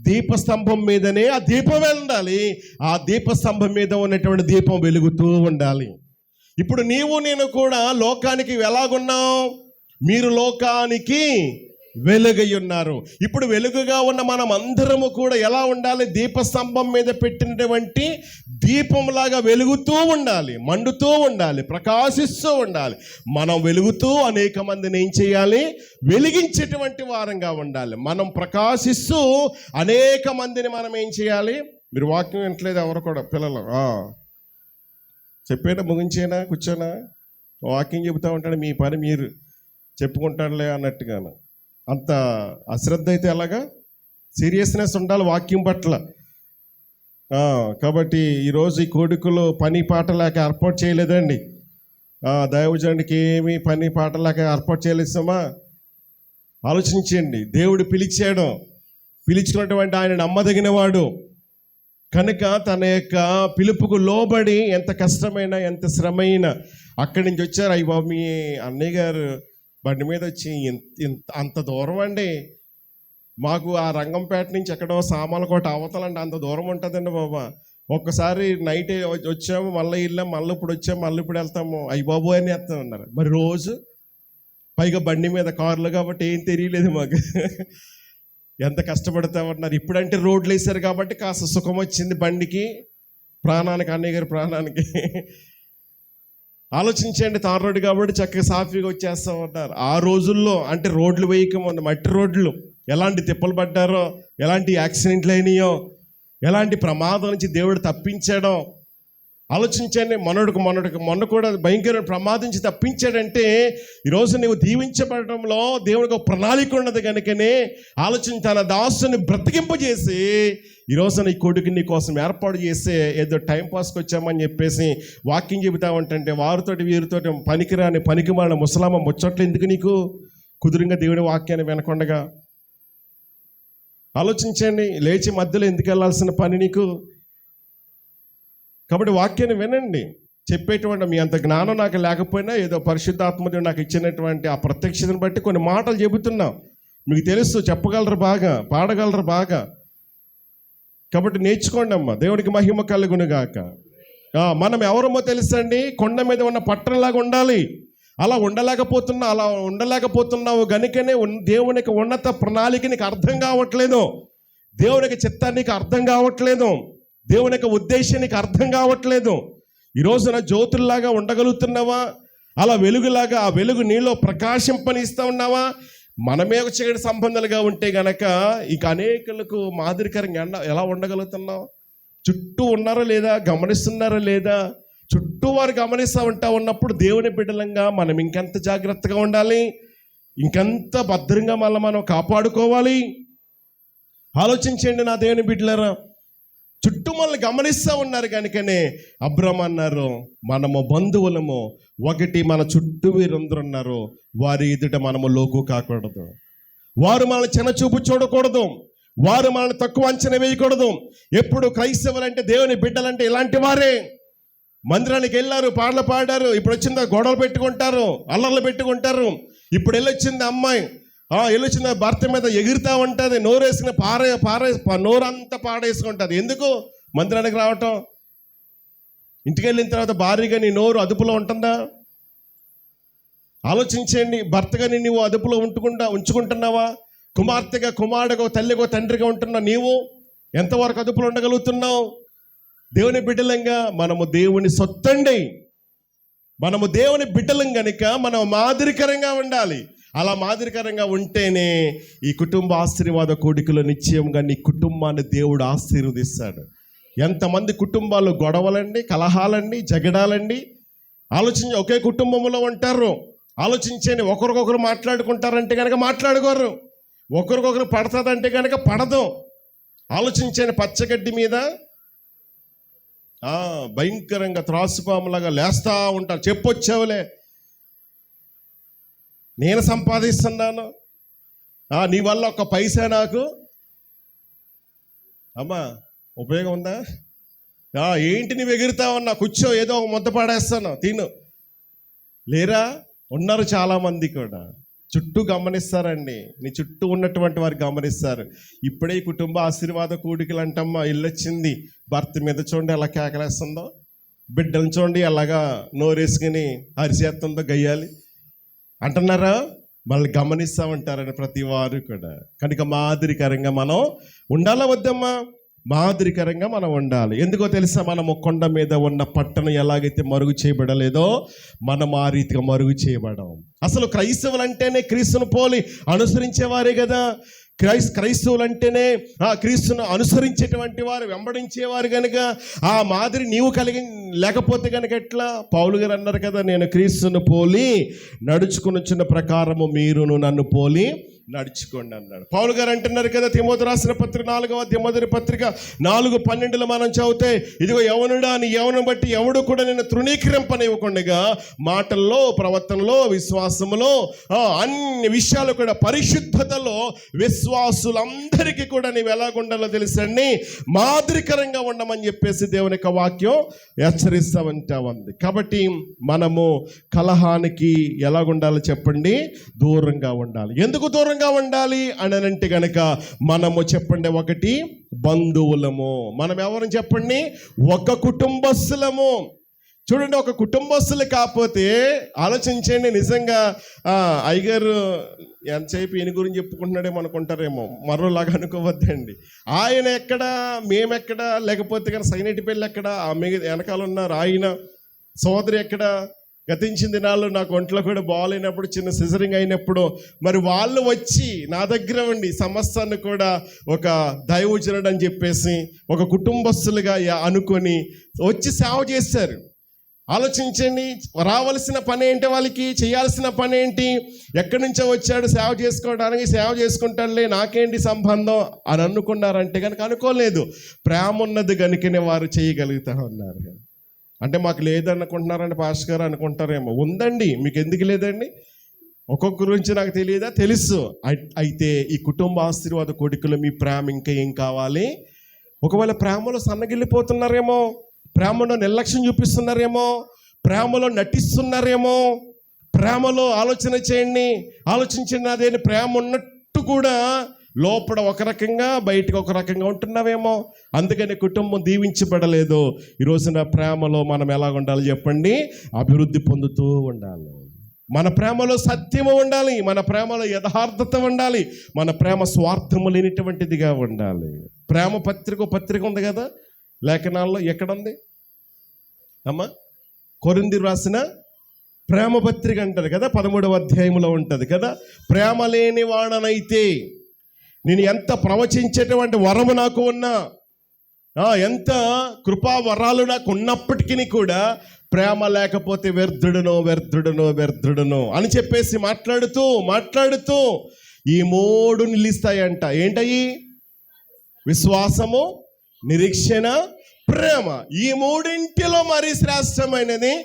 దీపస్తంభం మీదనే ఆ దీపం ఉండాలి. ఆ దీపస్తంభం మీద ఉన్నటువంటి దీపం వెలుగుతూ ఉండాలి. ఇప్పుడు నీవు నేను కూడా లోకానికి ఎలాగున్నాం, మీరు లోకానికి వెలుగై ఉన్నారు. ఇప్పుడు వెలుగుగా ఉన్న మనం అందరము కూడా ఎలా ఉండాలి, దీపస్తంభం మీద పెట్టినటువంటి దీపంలాగా వెలుగుతూ ఉండాలి, మండుతూ ఉండాలి, ప్రకాశిస్తూ ఉండాలి. మనం వెలుగుతూ అనేక మందిని ఏం చేయాలి, వెలిగించేటువంటి వారంగా ఉండాలి. మనం ప్రకాశిస్తూ అనేక మందిని మనం ఏం చేయాలి. మీరు వాక్యం వినట్లేదు ఎవరు కూడా, పిల్లలు చెప్పేనా, ముగించేనా, కూర్చోనా, వాక్యం చెబుతూ ఉంటాడు, మీ పని మీరు చెప్పుకుంటాడులే అన్నట్టుగాను. అంత అశ్రద్ధ అయితే ఎలాగా, సీరియస్నెస్ ఉండాలి వాక్యం పట్ల. కాబట్టి ఈరోజు ఈ కోడికలు పని పాట లేక ఏర్పాటు చేయలేదండి. దైవజనుడికి ఏమి పని పాట లేక ఏర్పాటు చేయలేసామా? ఆలోచించండి. దేవుడు పిలిచాడు, పిలిచినటువంటి ఆయన నమ్మదగినవాడు. కనుక తన యొక్క పిలుపుకు లోబడి ఎంత కష్టమైనా ఎంత శ్రమైనా అక్కడి నుంచి వచ్చారు. అయ్యి బాబు, మీ అన్నయ్య గారు బండి మీద వచ్చి అంత దూరం అండి, మాకు ఆ రంగంపేట నుంచి ఎక్కడో సామాలకోట అవతలండి, అంత దూరం ఉంటుందండి బాబా. ఒక్కసారి నైట్ వచ్చాము, మళ్ళీ వెళ్ళాము, మళ్ళీ ఇప్పుడు వచ్చాము, మళ్ళీ ఇప్పుడు వెళ్తాము, అయ్యి బాబు అని వేస్తాం అన్నారు. మరి రోజు పైగా బండి మీద కార్లు కాబట్టి ఏం తెలియలేదు మాకు. ఎంత కష్టపడతామన్నారు. ఇప్పుడంటే రోడ్లు వేసారు కాబట్టి కాస్త సుఖం వచ్చింది బండికి, ప్రాణానికి, అన్నయ్య గారి ప్రాణానికి. ఆలోచించండి, తార్ రోడ్డు కాబట్టి చక్కగా సాఫీగా వచ్చేస్తామన్నారు. ఆ రోజుల్లో అంటే రోడ్లు వేయకముందు మట్టి రోడ్లు, ఎలాంటి తిప్పలు పడ్డారో, ఎలాంటి యాక్సిడెంట్లు అయినాయో, ఎలాంటి ప్రమాదం నుంచి దేవుడు తప్పించాడో ఆలోచించండి. మొన్న కూడా భయంకరమైన ప్రమాదం నుంచి తప్పించాడంటే ఈరోజు నువ్వు దీవించబడడంలో దేవుడికి ఒక ప్రణాళిక ఉన్నది. కనుకనే ఆలోచించి తన దాసుని బ్రతికింపజేసి ఈరోజు నీ కొడుకు నీ కోసం ఏర్పాటు చేసే ఏదో టైంపాస్కి వచ్చామని చెప్పేసి వాక్యం చెబుతా ఉంటుంటే వారితోటి వీరితోటి పనికిరాని పనికిమాలిన ముసలామ ముచ్చట్లు ఎందుకు నీకు? కుదురుగా దేవుడి వాక్యాన్ని వినకుండగా ఆలోచించండి. లేచి మధ్యలో ఎందుకు వెళ్ళాల్సిన పని నీకు? కాబట్టి వాక్యాన్ని వినండి. చెప్పేటువంటి మీ అంత జ్ఞానం నాకు లేకపోయినా ఏదో పరిశుద్ధాత్మదేవుడు నాకు ఇచ్చినటువంటి ఆ ప్రత్యక్షతను బట్టి కొన్ని మాటలు చెబుతున్నాం. మీకు తెలుసు, చెప్పగలరు బాగా, పాడగలరు బాగా. కాబట్టి నేర్చుకోండి అమ్మా. దేవుడికి మహిమ కలుగునుగాక. మనం ఎవరమో తెలుసండి, కొండ మీద ఉన్న పట్టణంలాగా ఉండాలి. అలా ఉండలేకపోతున్నావు గనుకనే దేవునికి ఉన్నత ప్రణాళిక నీకు అర్థం కావట్లేదు, దేవునికి చిత్తానికి అర్థం కావట్లేదు, దేవుని యొక్క ఉద్దేశానికి అర్థం కావట్లేదు. ఈ రోజున జ్యోతుల్లాగా ఉండగలుగుతున్నావా? అలా వెలుగులాగా ఆ వెలుగు నీలో ప్రకాశింపనిస్తూ ఉన్నావా? మనమే చీకటి సంబంధాలుగా ఉంటే గనక ఇక అనేకులకు మాదిరికరంగా ఎలా ఉండగలుగుతున్నావు? చుట్టూ ఉన్నారా లేదా, గమనిస్తున్నారా లేదా? చుట్టూ వారు గమనిస్తూ ఉన్నప్పుడు దేవుని బిడ్డలంగా మనం ఇంకెంత జాగ్రత్తగా ఉండాలి, ఇంకెంత భద్రంగా మనం కాపాడుకోవాలి. ఆలోచించండి నా దేవుని బిడ్డలారా. చుట్టూ మనల్ని గమనిస్తూ ఉన్నారు కనుకనే అబ్రహాము అన్నారు, మనము బంధువులము, ఒకటి మన చుట్టూ వీరందరూ ఉన్నారు, వారి ఎదుట మనము లోకు కాకూడదు, వారు మనల్ని చిన్నచూపు చూడకూడదు, వారు మనల్ని తక్కువ అంచనా వేయకూడదు. ఎప్పుడు క్రైస్తవులంటే దేవుని బిడ్డలంటే ఇలాంటి వారే. మందిరానికి వెళ్ళారు, పాటలు పాడారు, ఇప్పుడు వచ్చిందా గొడవలు పెట్టుకుంటారు, అల్లర్లు పెట్టుకుంటారు. ఇప్పుడు వెళ్ళొచ్చింది అమ్మాయి, వెళ్ళొచ్చింది భర్త మీద ఎగురుతూ ఉంటుంది, నోరేసుకుని నోరంతా పాడేసుకుంటుంది. ఎందుకు మందిరానికి రావటం? ఇంటికి వెళ్ళిన తర్వాత భార్యగా నీ నోరు అదుపులో ఉంటుందా? ఆలోచించండి. భర్తగా నువ్వు అదుపులో ఉంచుకుంటున్నావా? కుమార్తెగా, కుమారుడుగా, తల్లిగా, తండ్రిగా ఉంటున్నావు. నీవు ఎంతవరకు అదుపులో ఉండగలుగుతున్నావు? దేవుని బిడ్డలంగా మనము దేవుని సొత్తండి, మనము దేవుని బిడ్డలం కనుక మనం మాదిరికరంగా ఉండాలి. అలా మాదిరికరంగా ఉంటేనే ఈ కుటుంబ ఆశీర్వాద కోడికలో నిశ్చయంగా నీ కుటుంబాన్ని దేవుడు ఆశీర్వదిస్తాడు. ఎంతమంది కుటుంబాలు గొడవలండి, కలహాలండి, జగడాలండి. ఆలోచించి ఒకే కుటుంబంలో ఉంటారు. ఆలోచించండి. ఒకరికొకరు మాట్లాడుకుంటారంటే కనుక మాట్లాడుకోరు, ఒకరికొకరు పడుతుందంటే కనుక పడదు. ఆలోచించండి. పచ్చగడ్డి మీద భయంకరంగా త్రాసుపాములాగా లేస్తూ ఉంటారు. చెప్పొచ్చావులే, నేను సంపాదిస్తున్నాను, నీ వల్ల ఒక్క పైసా నాకు అమ్మా ఉపయోగం ఉందా? ఏంటి నువ్వు ఎగురుతావన్నా, కూర్చో, ఏదో ఒక ముద్ద పాడేస్తాను, తిను. లేరా? ఉన్నారు చాలామంది కూడా. చుట్టూ గమనిస్తారండి, నీ చుట్టూ ఉన్నటువంటి వారు గమనిస్తారు. ఇప్పుడే ఈ కుటుంబ ఆశీర్వాద కూడికలు అంటమ్మా, ఇల్లొచ్చింది, భర్త మీద చూడండి ఎలా కేకలేస్తుందో, బిడ్డలను చూడండి ఎలాగా నోరేసుకుని అరిచేస్తుందో గయ్యాలి అంటున్నారా? మళ్ళీ గమనిస్తూ ఉంటారని ప్రతి వారు కూడా. కనుక మాదిరికరంగా మనం ఉండాలా వద్దమ్మా? మాదిరికరంగా మనం ఉండాలి. ఎందుకో తెలుసా? మనము కొండ మీద ఉన్న పట్టణం ఎలాగైతే మరుగు చేయబడలేదో మనం ఆ రీతిగా మరుగు చేయబడం. అసలు క్రైస్తవులు అంటేనే క్రీస్తును పోలి అనుసరించేవారే కదా. క్రైస్తవులు అంటేనే క్రీస్తును అనుసరించేటువంటి వారు, వెంబడించేవారు కనుక ఆ మాదిరి నీవు కలిగి లేకపోతే కనుక ఎట్లా? పౌలు గారు అన్నారు కదా, నేను క్రీస్తును పోలి నడుచుకుని వచ్చిన ప్రకారము మీరును నన్ను పోలి నడుచుకోండి అన్నాడు. పౌలు గారు అంటున్నారు కదా, తిమోతి రాసిన పత్రిక 4వ అధ్యాయం మొదటి పత్రిక 4:12 మనం చదివితే, ఇదిగో యవనుడా, నీ యవనం బట్టి ఎవడు కూడా నిన్ను తృణీకరింపనివ్వకుండగా మాటల్లో, ప్రవర్తనలో, విశ్వాసములో, అన్ని విషయాలు కూడా పరిశుద్ధతలో విశ్వాసులందరికీ కూడా నీవు ఎలాగుండాలో తెలుసండి, మాదిరికరంగా ఉండమని చెప్పేసి దేవుని యొక్క వాక్యం హెచ్చరిస్తామంటా ఉంది. కాబట్టి మనము కలహానికి ఎలాగుండాలో చెప్పండి, దూరంగా ఉండాలి. ఎందుకు దూరంగా ఉండాలి అని అంటే గనక మనము చెప్పండి, ఒకటి బంధువులము. మనం ఎవరని చెప్పండి, ఒక కుటుంబస్తులము. చూడండి, ఒక కుటుంబస్తులు కాకపోతే ఆలోచించండి, నిజంగా అయ్యగారు ఎంతసేపు ఈయన గురించి చెప్పుకుంటున్నాడేమో అనుకుంటారేమో, మరోలాగా అనుకోవద్దండి. ఆయన ఎక్కడ, మేమెక్కడ, లేకపోతే కానీ సైనిటి పెళ్ళి ఎక్కడ, ఆ వెనకాల ఉన్నారు ఆయన సోదరి ఎక్కడ, గతించిన దినాల్లో నాకు ఒంట్లో కూడా బాగాలేనప్పుడు, చిన్న సిజరింగ్ అయినప్పుడు మరి వాళ్ళు వచ్చి నా దగ్గర ఉండి సమస్యను కూడా ఒక దైవజనుడు అని చెప్పేసి ఒక కుటుంబస్తులుగా అనుకొని వచ్చి సేవ చేశారు. ఆలోచించండి, రావాల్సిన పని ఏంటి, వాళ్ళకి చేయాల్సిన పని ఏంటి, ఎక్కడి నుంచో వచ్చాడు సేవ చేసుకోవడానికి, సేవ చేసుకుంటాడులే నాకేంటి సంబంధం అని అనుకున్నారంటే కనుక అనుకోలేదు. ప్రేమ ఉన్నది కనుకనే వారు చేయగలుగుతా ఉన్నారు. అంటే మాకు లేదనుకుంటున్నారంటే పాస్టర్ గారు అనుకుంటారేమో, ఉందండి, మీకు ఎందుకు లేదండి, ఒక్కొక్క గురించి నాకు తెలియదా, తెలుసు. అయితే ఈ కుటుంబ ఆశీర్వాద కొడుకులు మీ ప్రేమ ఇంకా ఏం కావాలి? ఒకవేళ ప్రేమలో సన్నగిల్లిపోతున్నారేమో, ప్రేమలో నిర్లక్ష్యం చూపిస్తున్నారేమో, ప్రేమలో నటిస్తున్నారేమో, ప్రేమలో ఆలోచన చేయండి, ఆలోచించండి, అదేంటి ప్రేమ ఉన్నట్టు కూడా లోపల ఒక రకంగా బయటకు ఒక రకంగా ఉంటున్నావేమో. అందుకని కుటుంబం దీవించబడలేదు. ఈ రోజున ప్రేమలో మనం ఎలా ఉండాలి చెప్పండి, అభివృద్ధి పొందుతూ ఉండాలి. మన ప్రేమలో సత్యము ఉండాలి, మన ప్రేమలో యథార్థత ఉండాలి, మన ప్రేమ స్వార్థము లేనిటువంటిదిగా ఉండాలి. ప్రేమ పత్రిక ఉంది కదా లేఖనాల్లో, ఎక్కడుంది అమ్మా? కొరింథీయులకు రాసిన ప్రేమ పత్రిక అంటారు కదా, 13వ అధ్యాయంలో ఉంటుంది కదా. ప్రేమ లేని వాడనైతే నేను ఎంత ప్రవచించేటువంటి వరము నాకు ఉన్నా, ఎంత కృపా వరాలు నాకు ఉన్నప్పటికీ కూడా ప్రేమ లేకపోతే వ్యర్థుడును అని చెప్పేసి మాట్లాడుతూ ఈ 3 నిలుస్తాయంట. ఏంటయి? విశ్వాసము, నిరీక్షణ, ప్రేమ. ఈ 3 మరీ శ్రేష్టమైనది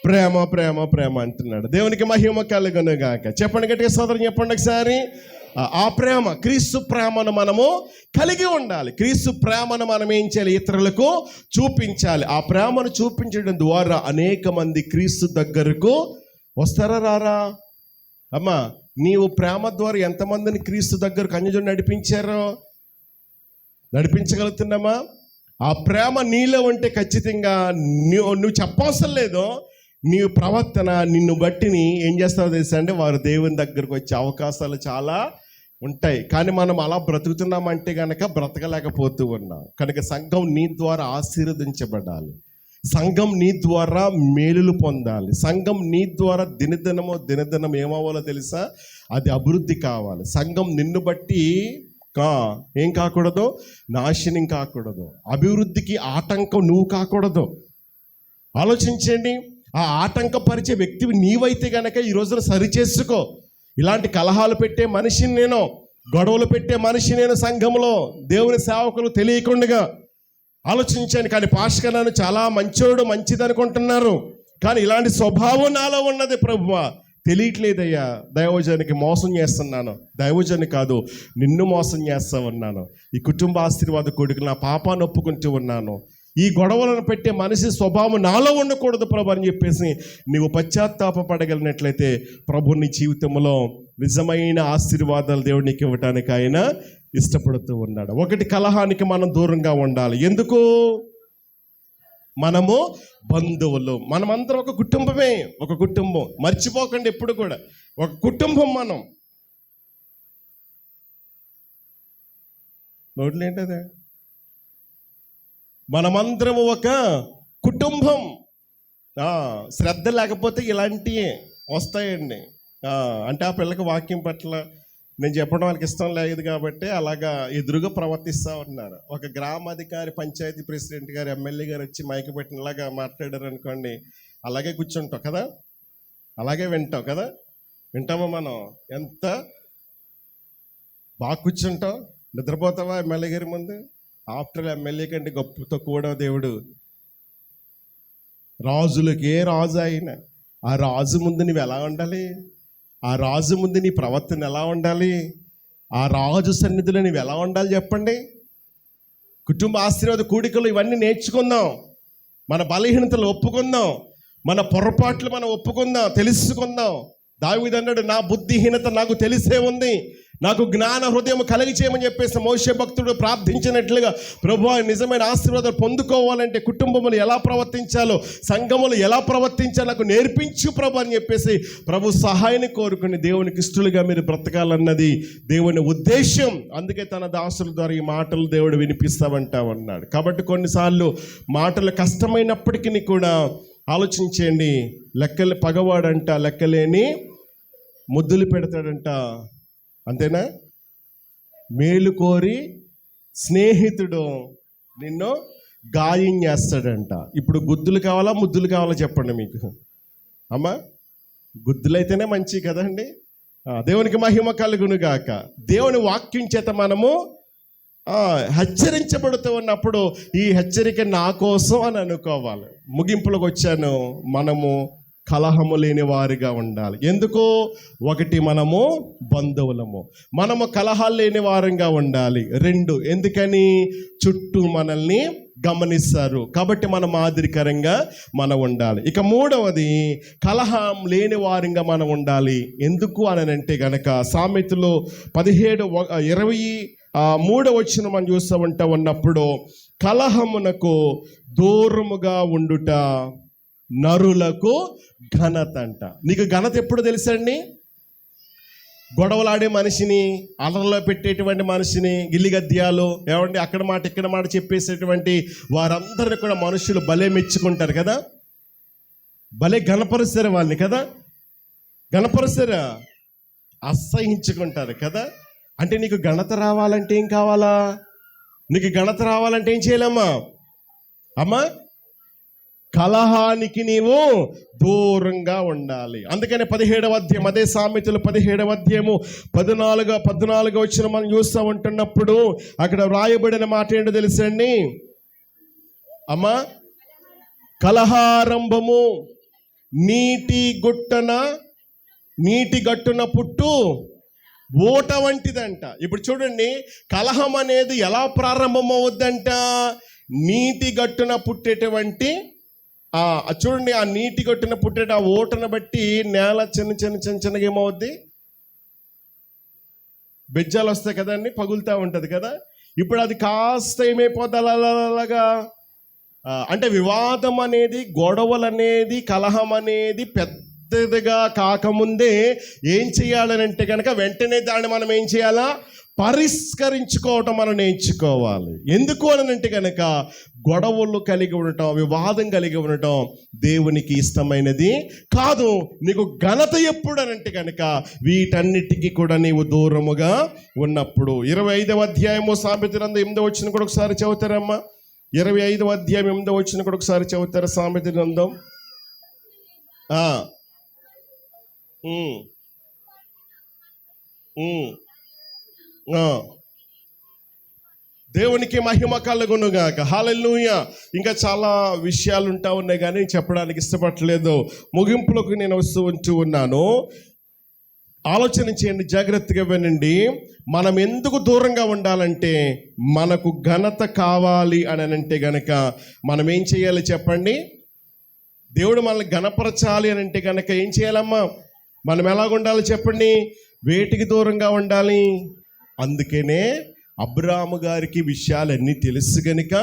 ప్రేమ అంటున్నాడు. దేవునికి మహిమ కలుగును గాక. చెప్పండి గట్టిగా సోదరం, చెప్పండి ఒకసారి. ఆ ప్రేమ, క్రీస్తు ప్రేమను మనము కలిగి ఉండాలి. క్రీస్తు ప్రేమను మనం ఏం చేయాలి? ఇతరులకు చూపించాలి. ఆ ప్రేమను చూపించడం ద్వారా అనేక మంది క్రీస్తు దగ్గరకు వస్తారా, రారా? అమ్మా, నీవు ప్రేమ ద్వారా ఎంతమందిని క్రీస్తు దగ్గరకు అన్యజనులు నడిపించగలుగుతున్నామా? ఆ ప్రేమ నీలో ఉంటే ఖచ్చితంగా నువ్వు చెప్పవసరం లేదు, నీ ప్రవర్తన నిన్ను బట్టిని ఏం చేస్తావో తెలుసా అండి, వారు దేవుని దగ్గరకు వచ్చే అవకాశాలు చాలా ఉంటాయి. కానీ మనం అలా బ్రతుకుతున్నామంటే కనుక బ్రతకలేకపోతూ ఉన్నాం. కనుక సంఘం నీ ద్వారా ఆశీర్వదించబడాలి, సంఘం నీ ద్వారా మేలులు పొందాలి, సంఘం నీ ద్వారా దినదినం ఏమవ్వాలో తెలుసా, అది అభివృద్ధి కావాలి. సంఘం నిన్ను బట్టి ఏం కాకూడదు, నాశనం కాకూడదు, అభివృద్ధికి ఆటంకం నువ్వు కాకూడదు. ఆలోచించండి, ఆ ఆటంకపరిచే వ్యక్తివి నీవైతే గనక ఈ రోజున సరిచేసుకో. ఇలాంటి కలహాలు పెట్టే మనిషిని నేను, గొడవలు పెట్టే మనిషి నేను సంఘంలో, దేవుని సేవకులు తెలియకుండా ఆలోచించాను. కానీ పాస్టర్ నన్ను చాలా మంచోడు, మంచిది అనుకుంటున్నారు, కానీ ఇలాంటి స్వభావం నాలో ఉన్నది ప్రభువా, తెలియట్లేదయ్యా. దైవజనికి మోసం చేస్తున్నాను, దైవజని కాదు నిన్ను మోసం చేస్తా ఉన్నాను. ఈ కుటుంబ ఆశీర్వాద కొడుకు నా పాపాన్ని ఒప్పుకుంటూ ఉన్నాను. ఈ గొడవలను పెట్టే మనిషి స్వభావం నాలో ఉండకూడదు ప్రభు అని చెప్పేసి నీవు పశ్చాత్తాపడగలిగినట్లయితే ప్రభు నీ జీవితంలో నిజమైన ఆశీర్వాదాలు దేవునికి ఇవ్వటానికి ఆయన ఇష్టపడుతూ ఉన్నాడు. ఒకటి, కలహానికి మనం దూరంగా ఉండాలి. ఎందుకు? మనము బంధువులు, మనమందరం ఒక కుటుంబమే, ఒక కుటుంబం. మర్చిపోకండి ఎప్పుడు కూడా, ఒక కుటుంబం. మనం నోట్లేంటదే, మనమందరము ఒక కుటుంబం. శ్రద్ధ లేకపోతే ఇలాంటివి వస్తాయండి. అంటే ఆ పిల్లకి వాక్యం పట్ల నేను చెప్పడం వాళ్ళకి ఇష్టం లేదు కాబట్టి అలాగా ఎదురుగా ప్రవర్తిస్తూ ఉన్నారు. ఒక గ్రామాధికారి, పంచాయతీ ప్రెసిడెంట్ గారు, ఎమ్మెల్యే గారు వచ్చి మైకి పెట్టినలాగా మాట్లాడారు అనుకోండి, అలాగే కూర్చుంటాం కదా, అలాగే వింటాం కదా. వింటామా మనం? ఎంత బాగా కూర్చుంటాం, నిద్రపోతావా ఎమ్మెల్యే గారి ముందు? ఆఫ్టర్ ఎమ్మెల్యే కంటే గొప్పతో కూడా దేవుడు. రాజులకే రాజు ఆయన. ఆ రాజు ముందు నువ్వు ఎలా ఉండాలి? ఆ రాజు ముందు నీ ప్రవర్తన ఎలా ఉండాలి? ఆ రాజు సన్నిధిలో నువ్వు ఎలా ఉండాలి చెప్పండి? కుటుంబ ఆశీర్వాద కూడికలు ఇవన్నీ నేర్చుకుందాం. మన బలహీనతలు ఒప్పుకుందాం, మన పొరపాట్లు మనం ఒప్పుకుందాం, తెలుసుకుందాం. దావీదు అన్నాడు, నా బుద్ధిహీనత నాకు తెలిసే ఉంది, నాకు జ్ఞాన హృదయం కలిగి చేయమని చెప్పేసి మోషే భక్తుడు ప్రార్థించినట్లుగా ప్రభువా నిజమైన ఆశీర్వాదాలు పొందుకోవాలంటే కుటుంబములు ఎలా ప్రవర్తించాలో, సంఘములు ఎలా ప్రవర్తించాలో నాకు నేర్పించు ప్రభు అని చెప్పేసి ప్రభు సహాయాన్ని కోరుకుని దేవునికి ఇష్టలుగా మీరు బ్రతకాలన్నది దేవుని ఉద్దేశం. అందుకే తన దాసుల ద్వారా ఈ మాటలు దేవుడు వినిపిస్తామంటామన్నాడు. కాబట్టి కొన్నిసార్లు మాటలు కష్టమైనప్పటికీ కూడా ఆలోచించండి. లెక్కలు పగవాడంట లెక్కలేని ముద్దులు పెడతాడంట, అంతేనా? మేలు కోరి స్నేహితుడు నిన్ను గాయం చేస్తాడంట. ఇప్పుడు గుద్దులు కావాలా ముద్దులు కావాలా చెప్పండి మీకు? అమ్మా, గుద్దులు అయితేనే మంచి కదండి. దేవునికి మహిమ కలుగును గాక. దేవుని వాక్యం చేత మనము హెచ్చరించబడుతూ ఉన్నప్పుడు ఈ హెచ్చరిక నా కోసం అని అనుకోవాలి. ముగింపులకు వచ్చాను. మనము కలహము లేని వారిగా ఉండాలి. ఎందుకు? ఒకటి, మనము బంధువులము, మనము కలహాలు లేని వారంగా ఉండాలి. 2, ఎందుకని? చుట్టూ మనల్ని గమనిస్తారు కాబట్టి మన మాదిరికరంగా మనం ఉండాలి. ఇక 3వది, కలహం లేని వారంగా మనం ఉండాలి. ఎందుకు అని అంటే గనక సామెతలు 17:23 వచ్చిన మనం చూస్తూ ఉన్నప్పుడు, కలహమునకు దూరముగా ఉండుట నరులకు ఘనత అంట. నీకు ఘనత ఎప్పుడు తెలుసండి? గొడవలాడే మనిషిని, అలర్లో పెట్టేటువంటి మనిషిని, గిల్లిగద్యాలు ఏమండి అక్కడ మాట ఇక్కడ మాట చెప్పేసేటువంటి వారందరిని కూడా మనుషులు భలే మెచ్చుకుంటారు కదా, భలే గణపరుస్తారు వాళ్ళని కదా, గణపరుస్తారా? అసహించుకుంటారు కదా. అంటే నీకు ఘనత రావాలంటే ఏం కావాలా? నీకు ఘనత రావాలంటే ఏం చేయాలమ్మా? అమ్మా, కలహానికి నీవు దూరంగా ఉండాలి. అందుకని 17వ అధ్యాయం, అదే సామెతలు 17వ అధ్యాయము 14 వచ్చిన మనం చూస్తూ ఉంటున్నప్పుడు అక్కడ వ్రాయబడిన మాట ఏంటో తెలుసండి అమ్మా? కలహారంభము నీటి గట్టున పుట్టు ఊట వంటిదంట. ఇప్పుడు చూడండి, కలహం అనేది ఎలా ప్రారంభం అవుద్దంట? నీటి గట్టున పుట్టేటువంటి చూడండి, ఆ నీటి గట్టున పుట్టే ఆ ఓటను బట్టి నేల చిన్నగా ఏమవుద్ది? బెజ్జాలు వస్తాయి కదండి, పగులుతూ ఉంటుంది కదా. ఇప్పుడు అది కాస్త ఏమైపోద్ది అలాగా. అంటే వివాదం అనేది, గొడవలు అనేది, కలహం అనేది పెద్దదిగా కాకముందే ఏం చేయాలనంటే కనుక వెంటనే దాన్ని మనం ఏం చేయాలా? పరిష్కరించుకోవటం మనం నేర్చుకోవాలి. ఎందుకు అనంటే కనుక గొడవలు కలిగి ఉండటం, వివాదం కలిగి ఉండటం దేవునికి ఇష్టమైనది కాదు. నీకు ఘనత ఎప్పుడు అనంటే కనుక వీటన్నిటికీ కూడా నీవు దూరముగా ఉన్నప్పుడు. 25వ అధ్యాయము సామెతల 8వ వచనం కూడా ఒకసారి చదువుతారమ్మా? 25వ అధ్యాయం 8వ వచనం కూడా ఒకసారి చదువుతారా? సామెతల గ్రంథం. దేవునికి మహిమ కలుగునుగాక. హల్లెలూయా. ఇంకా చాలా విషయాలు ఉంటా ఉన్నాయి కానీ చెప్పడానికి ఇష్టపడలేదు. ముగింపులకు నేను వస్తూ ఉన్నాను. ఆలోచన చేయండి, జాగ్రత్తగా వినండి. మనం ఎందుకు దూరంగా ఉండాలంటే, మనకు ఘనత కావాలి అని అంటే గనక మనం ఏం చేయాలి చెప్పండి? దేవుడు మనల్ని ఘనపరచాలి అని అంటే కనుక ఏం చేయాలమ్మా? మనం ఎలాగుండాలి చెప్పండి? వేటికి దూరంగా ఉండాలి? అందుకనే అబ్రాహాము గారికి విషయాలన్నీ తెలుసు గనుక,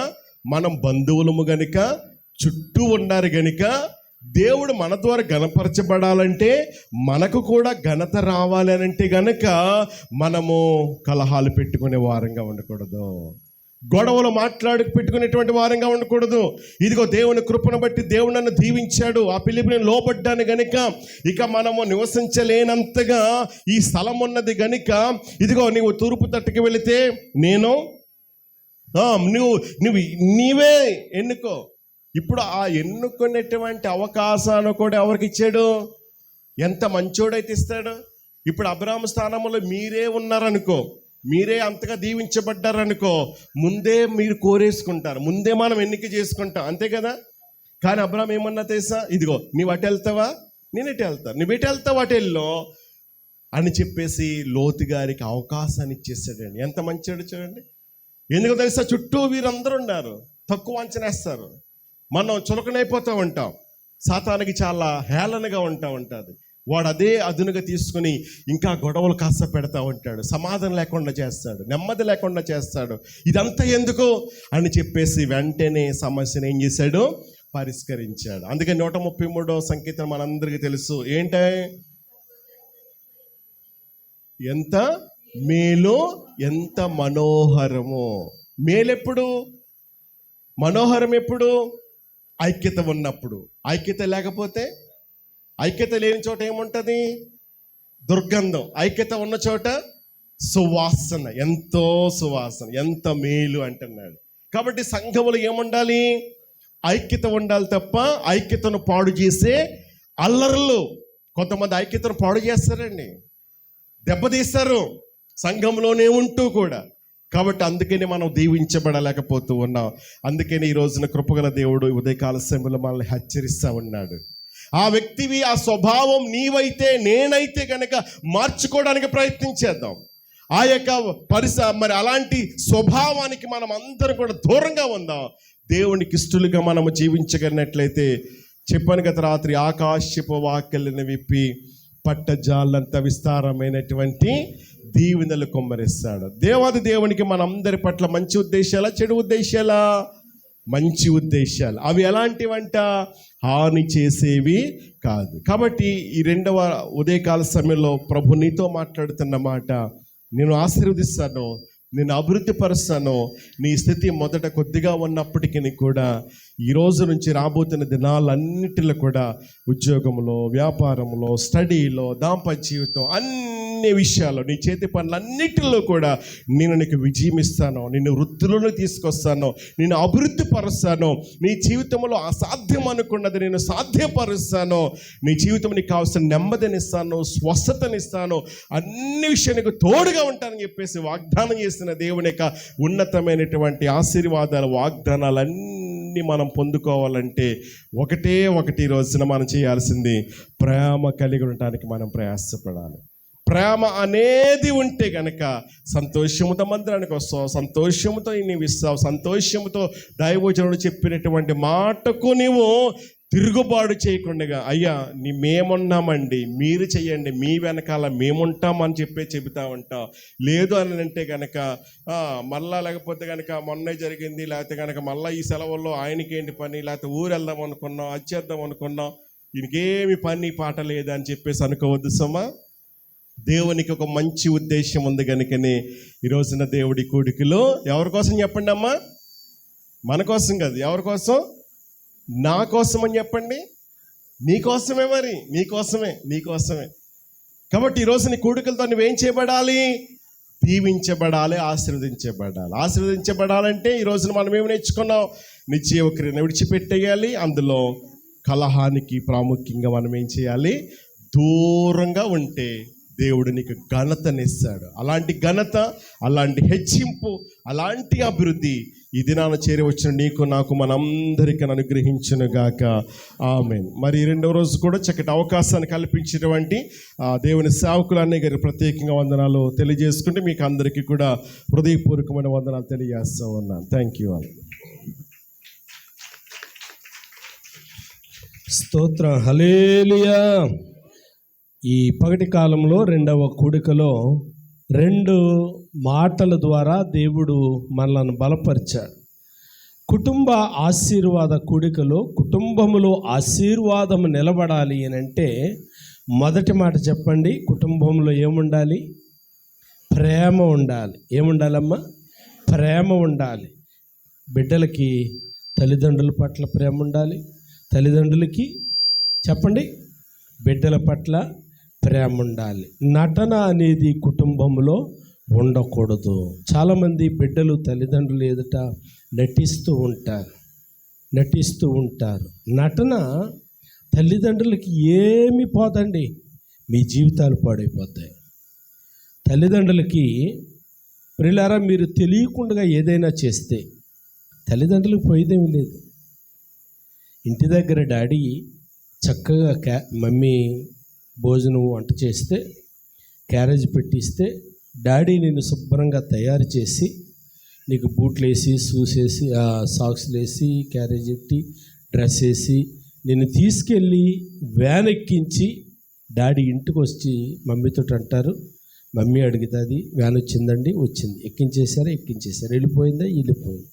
మనం బంధువులము గనుక, చుట్టూ ఉన్నారు గనుక, దేవుడు మన ద్వారా ఘనపరచబడాలంటే, మనకు కూడా ఘనత రావాలి అని అంటే గనుక మనము కలహాలు పెట్టుకునే వారంగా ఉండకూడదు, గొడవలు పెట్టుకునేటువంటి వారంగా ఉండకూడదు. ఇదిగో దేవుని కృపను బట్టి దేవుడు నన్ను దీవించాడు, ఆ పిలుపుని లోబడ్డాను గనుక ఇక మనము నివసించలేనంతగా ఈ స్థలం ఉన్నది గనుక, ఇదిగో నీవు తూర్పు తట్టుకు వెళితే నీవే ఎన్నుకో. ఇప్పుడు ఆ ఎన్నుకునేటువంటి అవకాశాన్ని కూడా ఎవరికి ఇచ్చాడు? ఎంత మంచోడైతే ఇస్తాడు. ఇప్పుడు అబ్రాహాము స్థానంలో మీరే ఉన్నారనుకో, మీరే అంతగా దీవించబడ్డారనుకో, ముందే మీరు కోరేసుకుంటారు, ముందే మనం ఎన్నిక చేసుకుంటాం, అంతే కదా. కానీ అబ్రాహాం ఏమన్నా తెలుసా, ఇదిగో నీవు అటు వెళ్తావా, నేను ఇటు వెళ్తాను, నువ్వు ఇటు వెళ్తావు అటు వెళ్ళు అని చెప్పేసి లోతు గారికి అవకాశాన్ని ఇచ్చేసాడండి. ఎంత మంచివాడు చూడండి. ఎందుకు తెలుసా, చుట్టూ వీరందరూ ఉన్నారు, తక్కువ అంచనేస్తారు, మనం చులకనైపోతూ ఉంటాం, సాతానికి చాలా హేళనగా ఉంటుంది. వాడు అదే అదునుగా తీసుకుని ఇంకా గొడవలు కాస్త పెడతా ఉంటాడు, సమాధానం లేకుండా చేస్తాడు, నెమ్మది లేకుండా చేస్తాడు. ఇదంతా ఎందుకు అని చెప్పేసి వెంటనే సమస్యను ఏం చేశాడు, పరిష్కరించాడు. అందుకే 133వ సంకీర్తన మనందరికీ తెలుసు, ఏంట, ఎంత మేలు ఎంత మనోహరము. మేలెప్పుడు, మనోహరం ఎప్పుడు, ఐక్యత ఉన్నప్పుడు. ఐక్యత లేకపోతే, ఐక్యత లేని చోట ఏముంటుంది, దుర్గంధం. ఐక్యత ఉన్న చోట సువాసన, ఎంతో సువాసన, ఎంత మేలు అంటున్నాడు. కాబట్టి సంఘములు ఏముండాలి, ఐక్యత ఉండాలి తప్ప ఐక్యతను పాడు చేసే అల్లర్లు. కొంతమంది ఐక్యతను పాడు చేస్తారండి, దెబ్బతీస్తారు సంఘంలోనే ఉంటూ కూడా. కాబట్టి అందుకని మనం దీవించబడలేకపోతూ ఉన్నాం. అందుకని ఈ రోజున కృపగల దేవుడు ఉదయకాల సమయంలో మనల్ని హెచ్చరిస్తూ ఉన్నాడు. ఆ వ్యక్తివి, ఆ స్వభావం నీవైతే నేనైతే కనుక మార్చుకోవడానికి ప్రయత్నించేద్దాం. ఆ యొక్క మరి అలాంటి స్వభావానికి మనం అందరం కూడా దూరంగా ఉందాం. దేవునికి ఇష్టలుగా మనము జీవించగలిగినట్లయితే, చెప్పాను గత రాత్రి, ఆకాశపు వాకిళ్ళను విప్పి పట్టజాలంత విస్తారమైనటువంటి దీవెనలు కుమ్మరిస్తాడు. దేవాది దేవునికి మనందరి పట్ల మంచి ఉద్దేశాలా, చెడు ఉద్దేశాలా? మంచి ఉద్దేశాలు. అవి ఎలాంటివంట, హాని చేసేవి కాదు. కాబట్టి ఈ 2వ ఉదయకాల సమయంలో ప్రభు నీతో మాట్లాడుతున్న మాట, నేను ఆశీర్వదిస్తాను, నేను అభివృద్ధి పరుస్తాను. నీ స్థితి మొదట కొద్దిగా ఉన్నప్పటికీ కూడా ఈ రోజు నుంచి రాబోతున్న దినాలన్నిటిలో కూడా ఉద్యోగంలో, వ్యాపారంలో, స్టడీలో, దాంపత్య జీవితం, అన్ని విషయాల్లో, నీ చేతి పనులన్నిటిలో కూడా నేను నీకు విజయం ఇస్తాను, నిన్ను వృత్తులను తీసుకొస్తాను, నేను అభివృద్ధి పరుస్తాను. నీ జీవితంలో అసాధ్యం అనుకున్నది నేను సాధ్యపరుస్తాను. నీ జీవితం నీకు కావాల్సిన నెమ్మదినిస్తాను, స్వస్థతనిస్తాను, అన్ని విషయానికి తోడుగా ఉంటానని చెప్పేసి వాగ్దానం చేసిన దేవుని యొక్క ఉన్నతమైనటువంటి ఆశీర్వాదాల వాగ్దానాలన్నీ మనం పొందుకోవాలంటే ఒకటి రోజున మనం చేయాల్సింది ప్రేమ కలిగి ఉండటానికి మనం ప్రయాసపడాలి. ప్రేమ అనేది ఉంటే కనుక సంతోషముతో మందిరానికి వస్తావు, సంతోషముతో నీవు ఇస్తావు, సంతోషముతో దైవజనుడు చెప్పినటువంటి మాటకు నీవు తిరుగుబాటు చేయకుండా, అయ్యా మేమున్నామండి, మీరు చెయ్యండి, మీ వెనకాల మేముంటామని చెబుతా ఉంటాం. లేదు అని అంటే కనుక మళ్ళా, లేకపోతే కనుక మొన్నే జరిగింది, లేకపోతే కనుక మళ్ళీ ఈ సెలవుల్లో ఆయనకేంటి పని, లేకపోతే ఊరు వెళ్దాం అనుకున్నాం, అది చేద్దాం అనుకున్నాం, ఈయనకేమి పని పాట లేదని చెప్పేసి అనుకోవద్దు సుమా. దేవునికి ఒక మంచి ఉద్దేశం ఉంది కనుకనే ఈ రోజున దేవుడి కూడికలో ఎవరి కోసం చెప్పండి అమ్మా, మన కోసం కాదు, ఎవరి కోసం? నా కోసం అని చెప్పండి. నీకోసమే, మరి నీకోసమే. కాబట్టి ఈరోజు నీ కూడికలతో నువ్వేం చేయబడాలి? దీవించబడాలి, ఆశీర్వదించబడాలంటే ఈ రోజున మనం ఏమి నేర్చుకున్నాం? నిత్య క్రియను విడిచిపెట్టేయాలి. అందులో కలహానికి ప్రాముఖ్యంగా మనం ఏం చేయాలి? దూరంగా ఉంటే దేవుడు నీకు ఘనతనిస్తాడు. అలాంటి ఘనత, అలాంటి హెచ్చింపు, అలాంటి అభివృద్ధి ఈ దినాన చేరి వచ్చిన నీకు, నాకు, మనందరికీ అనుగ్రహించునుగాక. ఆమేన్. మరి 2వ రోజు కూడా చక్కటి అవకాశాన్ని కల్పించినటువంటి దేవుని సేవకులన్నీ గారి ప్రత్యేకంగా వందనాలు తెలియజేసుకుంటే మీకు అందరికీ కూడా హృదయపూర్వకమైన వందనాలు తెలియజేస్తూ ఉన్నాను. Thank you all. స్తోత్రం, హల్లెలూయా. ఈ పగటి కాలంలో 2వ కూడికలో 2 మాటల ద్వారా దేవుడు మనల్ని బలపరిచాడు. కుటుంబ ఆశీర్వాద కూడికలో కుటుంబములో ఆశీర్వాదం నిలబడాలి అని అంటే మొదటి మాట చెప్పండి, కుటుంబంలో ఏముండాలి? ప్రేమ ఉండాలి. ఏముండాలమ్మా? ప్రేమ ఉండాలి. బిడ్డలకి తల్లిదండ్రుల పట్ల ప్రేమ ఉండాలి, తల్లిదండ్రులకి చెప్పండి బిడ్డల పట్ల ప్రేమ ఉండాలి. నటన అనేది కుటుంబంలో ఉండకూడదు. చాలామంది బిడ్డలు తల్లిదండ్రులు ఎదుట నటిస్తూ ఉంటారు. నటన తల్లిదండ్రులకి ఏమి పోతండి, మీ జీవితాలు పాడైపోతాయి. తల్లిదండ్రులకి ప్రియులారా, మీరు తెలియకుండా ఏదైనా చేస్తే తల్లిదండ్రులకు పోయేదేమీ లేదు. ఇంటి దగ్గర డాడీ చక్కగా మమ్మీ భోజనం వంట చేస్తే క్యారేజ్ పెట్టిస్తే డాడీ నిన్ను శుభ్రంగా తయారు చేసి నీకు బూట్లు వేసి షూస్ వేసి సాక్స్లు వేసి క్యారేజ్ ఎట్టి డ్రెస్ వేసి నిన్ను తీసుకెళ్ళి వ్యాన్ ఎక్కించి డాడీ ఇంటికి వచ్చి మమ్మీతో అంటారు, మమ్మీ అడుగుతుంది, వ్యాన్ వచ్చిందండి, వచ్చింది, ఎక్కించేశారు, వెళ్ళిపోయిందా, వెళ్ళిపోయింది.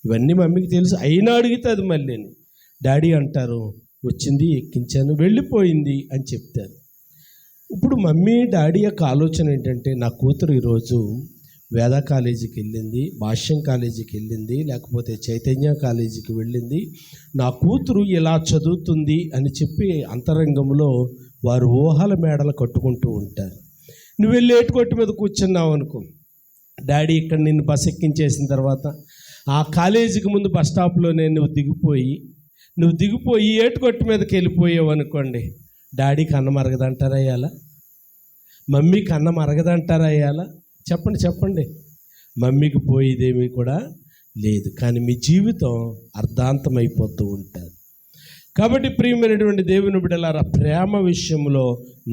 ఇవన్నీ మమ్మీకి తెలుసు, అయినా అడుగుతుంది. మళ్ళీ డాడీ అంటారు, వచ్చింది, ఎక్కించాను, వెళ్ళిపోయింది అని చెప్తారు. ఇప్పుడు మమ్మీ డాడీ యొక్క ఆలోచన ఏంటంటే, నా కూతురు ఈరోజు వేద కాలేజీకి వెళ్ళింది, భాష్యం కాలేజీకి వెళ్ళింది, లేకపోతే చైతన్య కాలేజీకి వెళ్ళింది, నా కూతురు ఇలా చదువుతుంది అని చెప్పి అంతరంగంలో వారు ఊహల మేడలు కట్టుకుంటూ ఉంటారు. నువ్వు వెళ్ళి ఏటుకొట్టు మీద కూర్చున్నావు అనుకో, డాడీ ఇక్కడ నిన్ను బస్ ఎక్కించేసిన తర్వాత ఆ కాలేజీకి ముందు బస్ స్టాప్లోనే నువ్వు దిగిపోయి ఏటుకొట్టు మీదకి వెళ్ళిపోయావు అనుకోండి, డాడీకి అన్నం అరగదంటారా అయ్యాలా? మమ్మీకి అన్నం అరగదంటారా అయ్యాలా? చెప్పండి. మమ్మీకి పోయేదేమీ కూడా లేదు, కానీ మీ జీవితం అర్ధాంతమైపోతూ ఉంటుంది. కాబట్టి ప్రియమైనటువంటి దేవుని బిడ్డలారా, ప్రేమ విషయంలో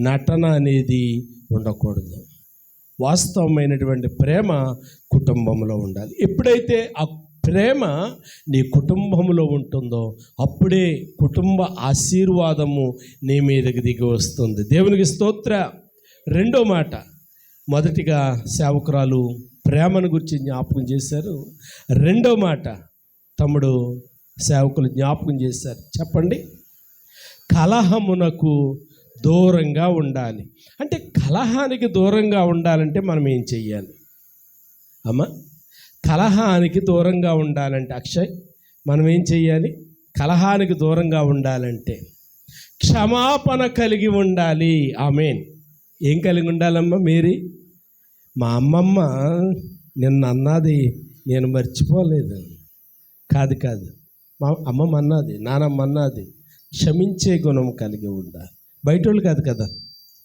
నటన అనేది ఉండకూడదు. వాస్తవమైనటువంటి ప్రేమ కుటుంబంలో ఉండాలి. ఎప్పుడైతే ఆ ప్రేమ నీ కుటుంబంలో ఉంటుందో అప్పుడే కుటుంబ ఆశీర్వాదము నీ మీదకి దిగి వస్తుంది. దేవునికి స్తోత్ర. రెండో మాట, మొదటిగా సేవకురాలు ప్రేమను గురించి జ్ఞాపకం చేశారు. రెండో మాట తమ్ముడు సేవకులు జ్ఞాపకం చేశారు. చెప్పండి. కలహమునకు దూరంగా ఉండాలి. అంటే కలహానికి దూరంగా ఉండాలంటే మనం ఏం చెయ్యాలి అమ్మా? కలహానికి దూరంగా ఉండాలంటే అక్షయ్ మనం ఏం చెయ్యాలి? కలహానికి దూరంగా ఉండాలంటే క్షమాపణ కలిగి ఉండాలి. ఆమేన్. ఏం కలిగి ఉండాలమ్మా మేరీ? మా అమ్మమ్మ నిన్న అన్నది నేను మర్చిపోలేదు. కాదు, మా అమ్మమ్మ అన్నది, నానమ్మ అన్నది. క్షమించే గుణం కలిగి ఉండాలి. బయటోళ్ళు కాదు కదా,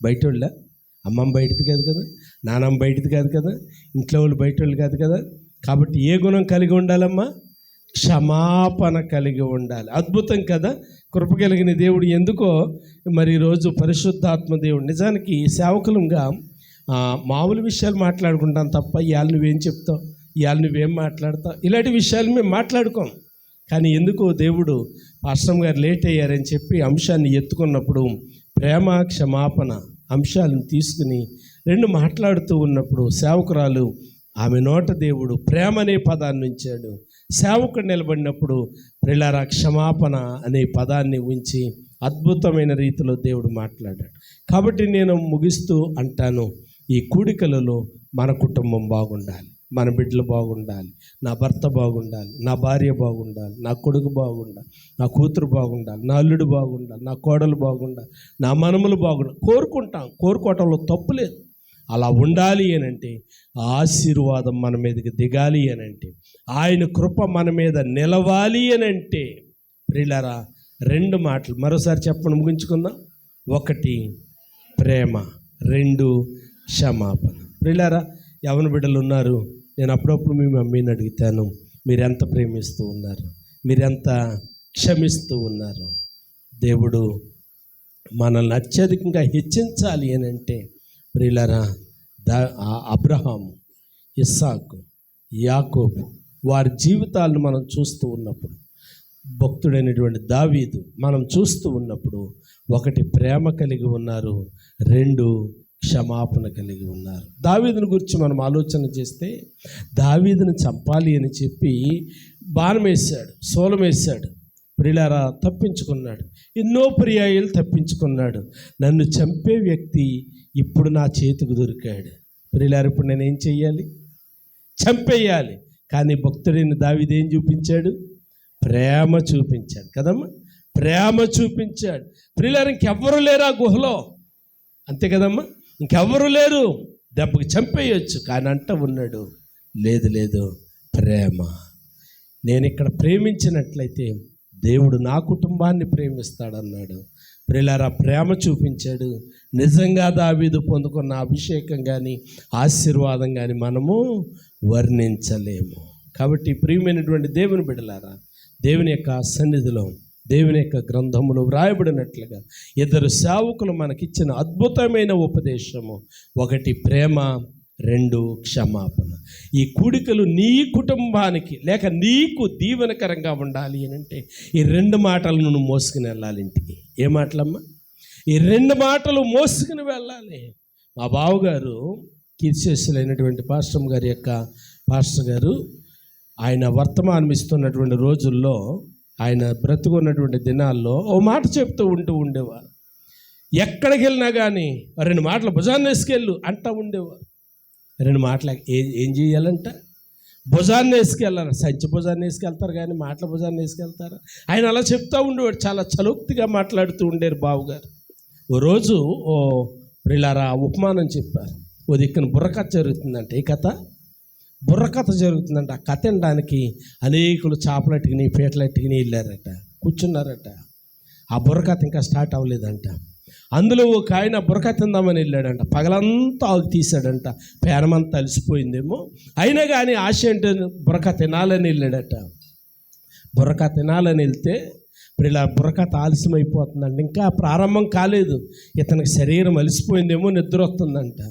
బయటోళ్ళ అమ్మమ్మ బయటది కాదు కదా, నానమ్మ బయటది కాదు కదా, ఇంట్లో వాళ్ళు బయటోళ్ళు కాదు కదా. కాబట్టి ఏ గుణం కలిగి ఉండాలమ్మా? క్షమాపణ కలిగి ఉండాలి. అద్భుతం కదా, కృప కలిగిన దేవుడు. ఎందుకో మరి ఈరోజు పరిశుద్ధాత్మ దేవుడు. నిజానికి సేవకులంగా మామూలు విషయాలు మాట్లాడుకుంటాం తప్ప ఇవాళ నువ్వేం చెప్తావు, ఇవాళ నువ్వేం మాట్లాడతావు, ఇలాంటి విషయాలు మేము మాట్లాడుకోం. కానీ ఎందుకో దేవుడు పాస్టర్ గారు లేట్ అయ్యారని చెప్పి అంశాన్ని ఎత్తుకున్నప్పుడు ప్రేమ క్షమాపణ అంశాలను తీసుకుని రెండు మాట్లాడుతూ ఉన్నప్పుడు సేవకురాలు ఆమె నోట దేవుడు ప్రేమ అనే పదాన్ని ఉంచాడు. సేవకుడు నిలబడినప్పుడు ప్రియులారా క్షమాపణ అనే పదాన్ని ఉంచి అద్భుతమైన రీతిలో దేవుడు మాట్లాడాడు. కాబట్టి నేను ముగిస్తూ అంటాను, ఈ కూడికలలో మన కుటుంబం బాగుండాలి, మన బిడ్డలు బాగుండాలి, నా భర్త బాగుండాలి, నా భార్య బాగుండాలి, నా కొడుకు బాగుండాలి, నా కూతురు బాగుండాలి, నా అల్లుడు బాగుండాలి, నా కోడలు బాగుండాలి, నా మనములు బాగుండాలి. కోరుకోవటంలో తప్పు లేదు. అలా ఉండాలి అనంటే ఆశీర్వాదం మన మీదకి దిగాలి అనంటే ఆయన కృప మన మీద నిలవాలి అనంటే ప్రియులారా రెండు మాటలు మరోసారి చెప్పండి, ముగించుకుందాం. ఒకటి ప్రేమ, రెండు క్షమాపణ. ప్రియులారా యవన బిడ్డలు ఉన్నారు. నేను అప్పుడప్పుడు మీ మమ్మీని అడుగుతాను, మీరెంత ప్రేమిస్తూ ఉన్నారు, మీరెంత క్షమిస్తూ ఉన్నారు? దేవుడు మనల్ని అత్యధికంగా హెచ్చించాలి అని అంటే ప్రియులారా అబ్రహాము, ఇస్సాకు, యాకోబు వారి జీవితాలను మనం చూస్తూ ఉన్నప్పుడు, భక్తుడైనటువంటి దావీదు మనం చూస్తూ ఉన్నప్పుడు ఒకటి ప్రేమ కలిగి ఉన్నారు, రెండు క్షమాపణ కలిగి ఉన్నారు. దావీదుని గురించి మనం ఆలోచన చేస్తే దావీదుని చంపాలి అని చెప్పి బాణం వేశాడు, శూలం వేశాడు. ప్రియులారా తప్పించుకున్నాడు, ఎన్నో పర్యాయాలు తప్పించుకున్నాడు. నన్ను చంపే వ్యక్తి ఇప్పుడు నా చేతికి దొరికాడు. ప్రియులారా ఇప్పుడు నేనేం చెయ్యాలి? చంపేయాలి. కానీ భక్తుడైన దావీదు ఏం చూపించాడు? ప్రేమ చూపించాడు కదమ్మా, ప్రేమ చూపించాడు. ప్రియులారా ఇంకెవ్వరు లేరు ఆ గుహలో, అంతే కదమ్మా, ఇంకెవ్వరు లేరు, దెబ్బకి చంపేయచ్చు. కానీ అంట ఉన్నాడు, లేదు ప్రేమ. నేను ఇక్కడ ప్రేమించినట్లయితే దేవుడు నా కుటుంబాన్ని ప్రేమిస్తాడన్నాడు. ప్రియులారా, ప్రేమ చూపించాడు. నిజంగా దావీదు పొందుకున్న అభిషేకం కానీ ఆశీర్వాదం కానీ మనము వర్ణించలేము. కాబట్టి ప్రియమైనటువంటి దేవుని బిడ్డలారా, దేవుని యొక్క సన్నిధిలో, దేవుని యొక్క గ్రంథములో వ్రాయబడినట్లుగా ఇద్దరు సేవకులు మనకిచ్చిన అద్భుతమైన ఉపదేశము, ఒకటి ప్రేమ, రెండు క్షమాపణ. ఈ కూడికలు నీ కుటుంబానికి లేక నీకు దీవెనకరంగా ఉండాలి అని అంటే ఈ రెండు మాటలను నువ్వు మోసుకుని వెళ్ళాలి ఇంటికి. ఏ మాటలమ్మా? ఈ రెండు మాటలు మోసుకుని వెళ్ళాలి. మా బావగారు కీర్తిశేషులైనటువంటి పాస్టర్ గారు ఆయన వర్తమానం ఇస్తున్నటువంటి రోజుల్లో, ఆయన బ్రతుకున్నటువంటి దినాల్లో ఓ మాట చెప్తూ ఉండేవారు. ఎక్కడికి వెళ్ళినా కానీ రెండు మాటలు భుజాన్ని వేసుకెళ్ళు అంటూ ఉండేవారు. రెండు మాటలు ఏం చేయాలంట? భుజాన్ని వేసుకెళ్ళాలి. సంచి భుజాన్ని వేసుకెళ్తారు కానీ మాటల భుజాన్ని వేసుకెళ్తారు. ఆయన అలా చెప్తూ ఉండేవాడు. చాలా చలోక్తిగా మాట్లాడుతూ ఉండేరు బావుగారు. ఓ రోజు ప్రియులారా ఉపమానం చెప్పారు. ఓ దిక్కున బుర్రకథ జరుగుతుందంట. ఈ కథ బుర్రకథ జరుగుతుందంట. ఆ కథ వినడానికి అనేకులు చేపలట్టుకుని పీటలట్టుకుని వెళ్ళారట, కూర్చున్నారట. ఆ బుర్రకథ ఇంకా స్టార్ట్ అవ్వలేదంట. అందులో ఒక ఆయన బుర్రకథ తిందామని వెళ్ళాడంట. పగలంతా ఆకు తీశాడంట. పేరమంతా అలసిపోయిందేమో, అయినా కానీ ఆశ అంటే బుర్రకథ తినాలని వెళ్ళాడట. బుర్రకథ తినాలని వెళ్తే ఇప్పుడు ఇలా బుర్రకథ ఆలస్యమైపోతుందంట. ఇంకా ప్రారంభం కాలేదు. ఇతనికి శరీరం అలసిపోయిందేమో, నిద్ర వస్తుందంట.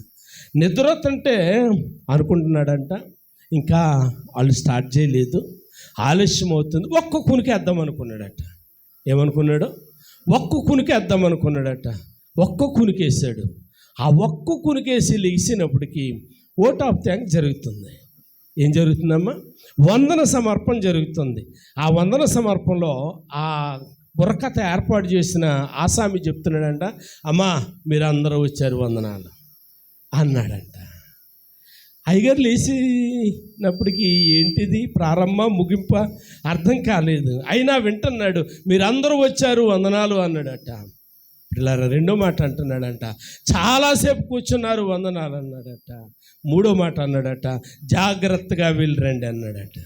నిద్ర వస్తుంటే అనుకుంటున్నాడంట, ఇంకా వాళ్ళు స్టార్ట్ చేయలేదు, ఆలస్యం అవుతుంది, ఒక్క కునికేద్దాం అనుకున్నాడట. ఏమనుకున్నాడు? ఒక్క కునికేద్దాం అనుకున్నాడట. ఒక్క కునికేసాడు. ఆ ఒక్క కునికేసి లెగిసినప్పటికీ ఓట్ ఆఫ్ థ్యాంక్స్ జరుగుతుంది. ఏం జరుగుతుందమ్మా? వందన సమర్పణ జరుగుతుంది. ఆ వందన సమర్పణలో ఆ బుర్రకథ ఏర్పాటు చేసిన ఆసామి చెప్తున్నాడంట, అమ్మా మీరు అందరూ వచ్చారు వందనాలు అన్నాడంట. అయ్యగారు లేచినప్పటికీ ఏంటిది ప్రారంభ ముగింప అర్థం కాలేదు. అయినా వింటున్నాడు. మీరందరూ వచ్చారు వందనాలు అన్నాడట. పిల్లల రెండో మాట అంటున్నాడంట, చాలాసేపు కూర్చున్నారు వందనాలు అన్నాడట. మూడో మాట అన్నాడట, జాగ్రత్తగా వెళ్ళరండి అన్నాడట.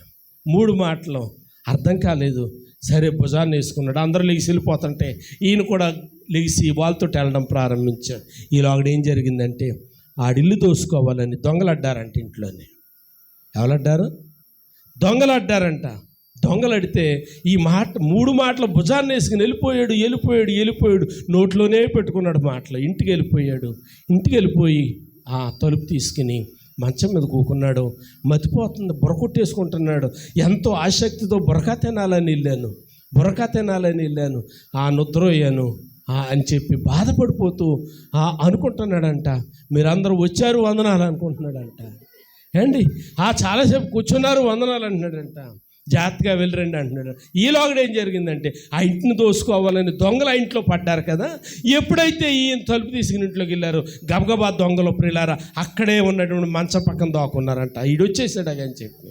మూడు మాటలు అర్థం కాలేదు. సరే భుజాన్ని వేసుకున్నాడు. అందరూ లెగిసి వెళ్ళిపోతుంటే ఈయన కూడా లెగిసి వాళ్ళతో వెళ్ళడం ప్రారంభించాడు. ఈలోగడ ఏం జరిగిందంటే, ఆడిల్లు దోసుకోవాలని దొంగలడ్డారంట ఇంట్లోనే. ఎవరడ్డారు? దొంగలడ్డారంట. దొంగలడితే ఈ మూడు మాటలు భుజాన్ని వేసుకుని వెళ్ళిపోయాడు. నోట్లోనే పెట్టుకున్నాడు మాటలు. ఇంటికి వెళ్ళిపోయి ఆ తలుపు తీసుకుని మంచం మీద కూకున్నాడు. మతిపోతుంది, బుర్రకొట్టేసుకుంటున్నాడు. ఎంతో ఆసక్తితో బుర్రకా తినాలని వెళ్ళాను, ఆ నిద్రపోయాను అని చెప్పి బాధపడిపోతూ అనుకుంటున్నాడంట. మీరందరూ వచ్చారు వందనాలు అనుకుంటున్నాడంట. ఏండి చాలాసేపు కూర్చున్నారు వందనాలు అంటున్నాడంట. జాగ్రత్తగా వెళ్ళరండి అంటున్నాడు. ఈలోగడ ఏం జరిగిందంటే, ఆ ఇంటిని దోసుకోవాలని దొంగలు ఆ ఇంట్లో పడ్డారు కదా. ఎప్పుడైతే ఈయన తలుపు తీసుకుని ఇంట్లోకి వెళ్ళారు, గబగబా దొంగలు ప్రియులారా అక్కడే ఉన్నటువంటి మంచం పక్కన దాక్కున్నారంట. ఈడొచ్చేసాడు అని చెప్పి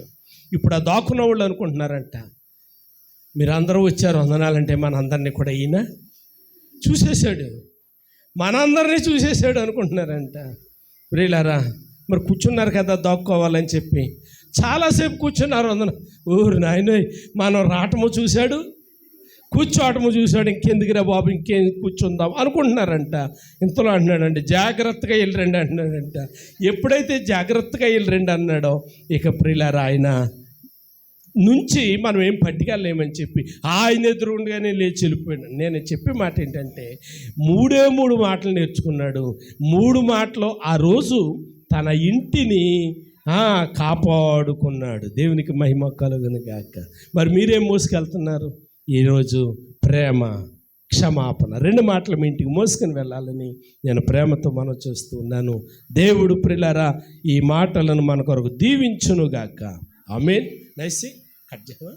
ఇప్పుడు ఆ దాక్కున్న వాళ్ళు అనుకుంటున్నారంట, మీరందరూ వచ్చారు వందనాలంటే మనందరినీ కూడా ఈయన చూసేశాడు, మనందరినీ చూసేశాడు అనుకుంటున్నారంట. ప్రియులారా మరి కూర్చున్నారు కదా దాక్కోవాలని చెప్పి చాలాసేపు కూర్చున్నారు. ఊరు నాయన మనం రావటము చూశాడు, కూర్చోవటము చూశాడు, ఇంకెందుకురా బాబు ఇంకేం కూర్చుందాం అనుకుంటున్నారంట. ఇంతలో అంటున్నాడంటే జాగ్రత్తగా వెళ్ళరండి అంటున్నాడంట. ఎప్పుడైతే జాగ్రత్తగా వెళ్ళరండి అన్నాడో ఇక ప్రియులారా ఆయన నుంచి మనం ఏం పట్టుకెళ్ళలేమని చెప్పి ఆయన ఎదురుగానే లేచి వెళ్ళిపోయాడు. నేను చెప్పే మాట ఏంటంటే, మూడు మాటలు నేర్చుకున్నాడు. 3 మాటలు ఆ రోజు తన ఇంటిని కాపాడుకున్నాడు. దేవునికి మహిమ కలుగును గాక. మరి మీరేం మోసుకెళ్తున్నారు ఈరోజు? ప్రేమ, క్షమాపణ 2 మాటలు మీ ఇంటికి మోసుకొని వెళ్ళాలని నేను ప్రేమతో మనం చేస్తూ ఉన్నాను. దేవుడు ప్రియులారా ఈ మాటలను మన కొరకు దీవించును గాక. ఆమేన్. నైసి కట్ చేయవా?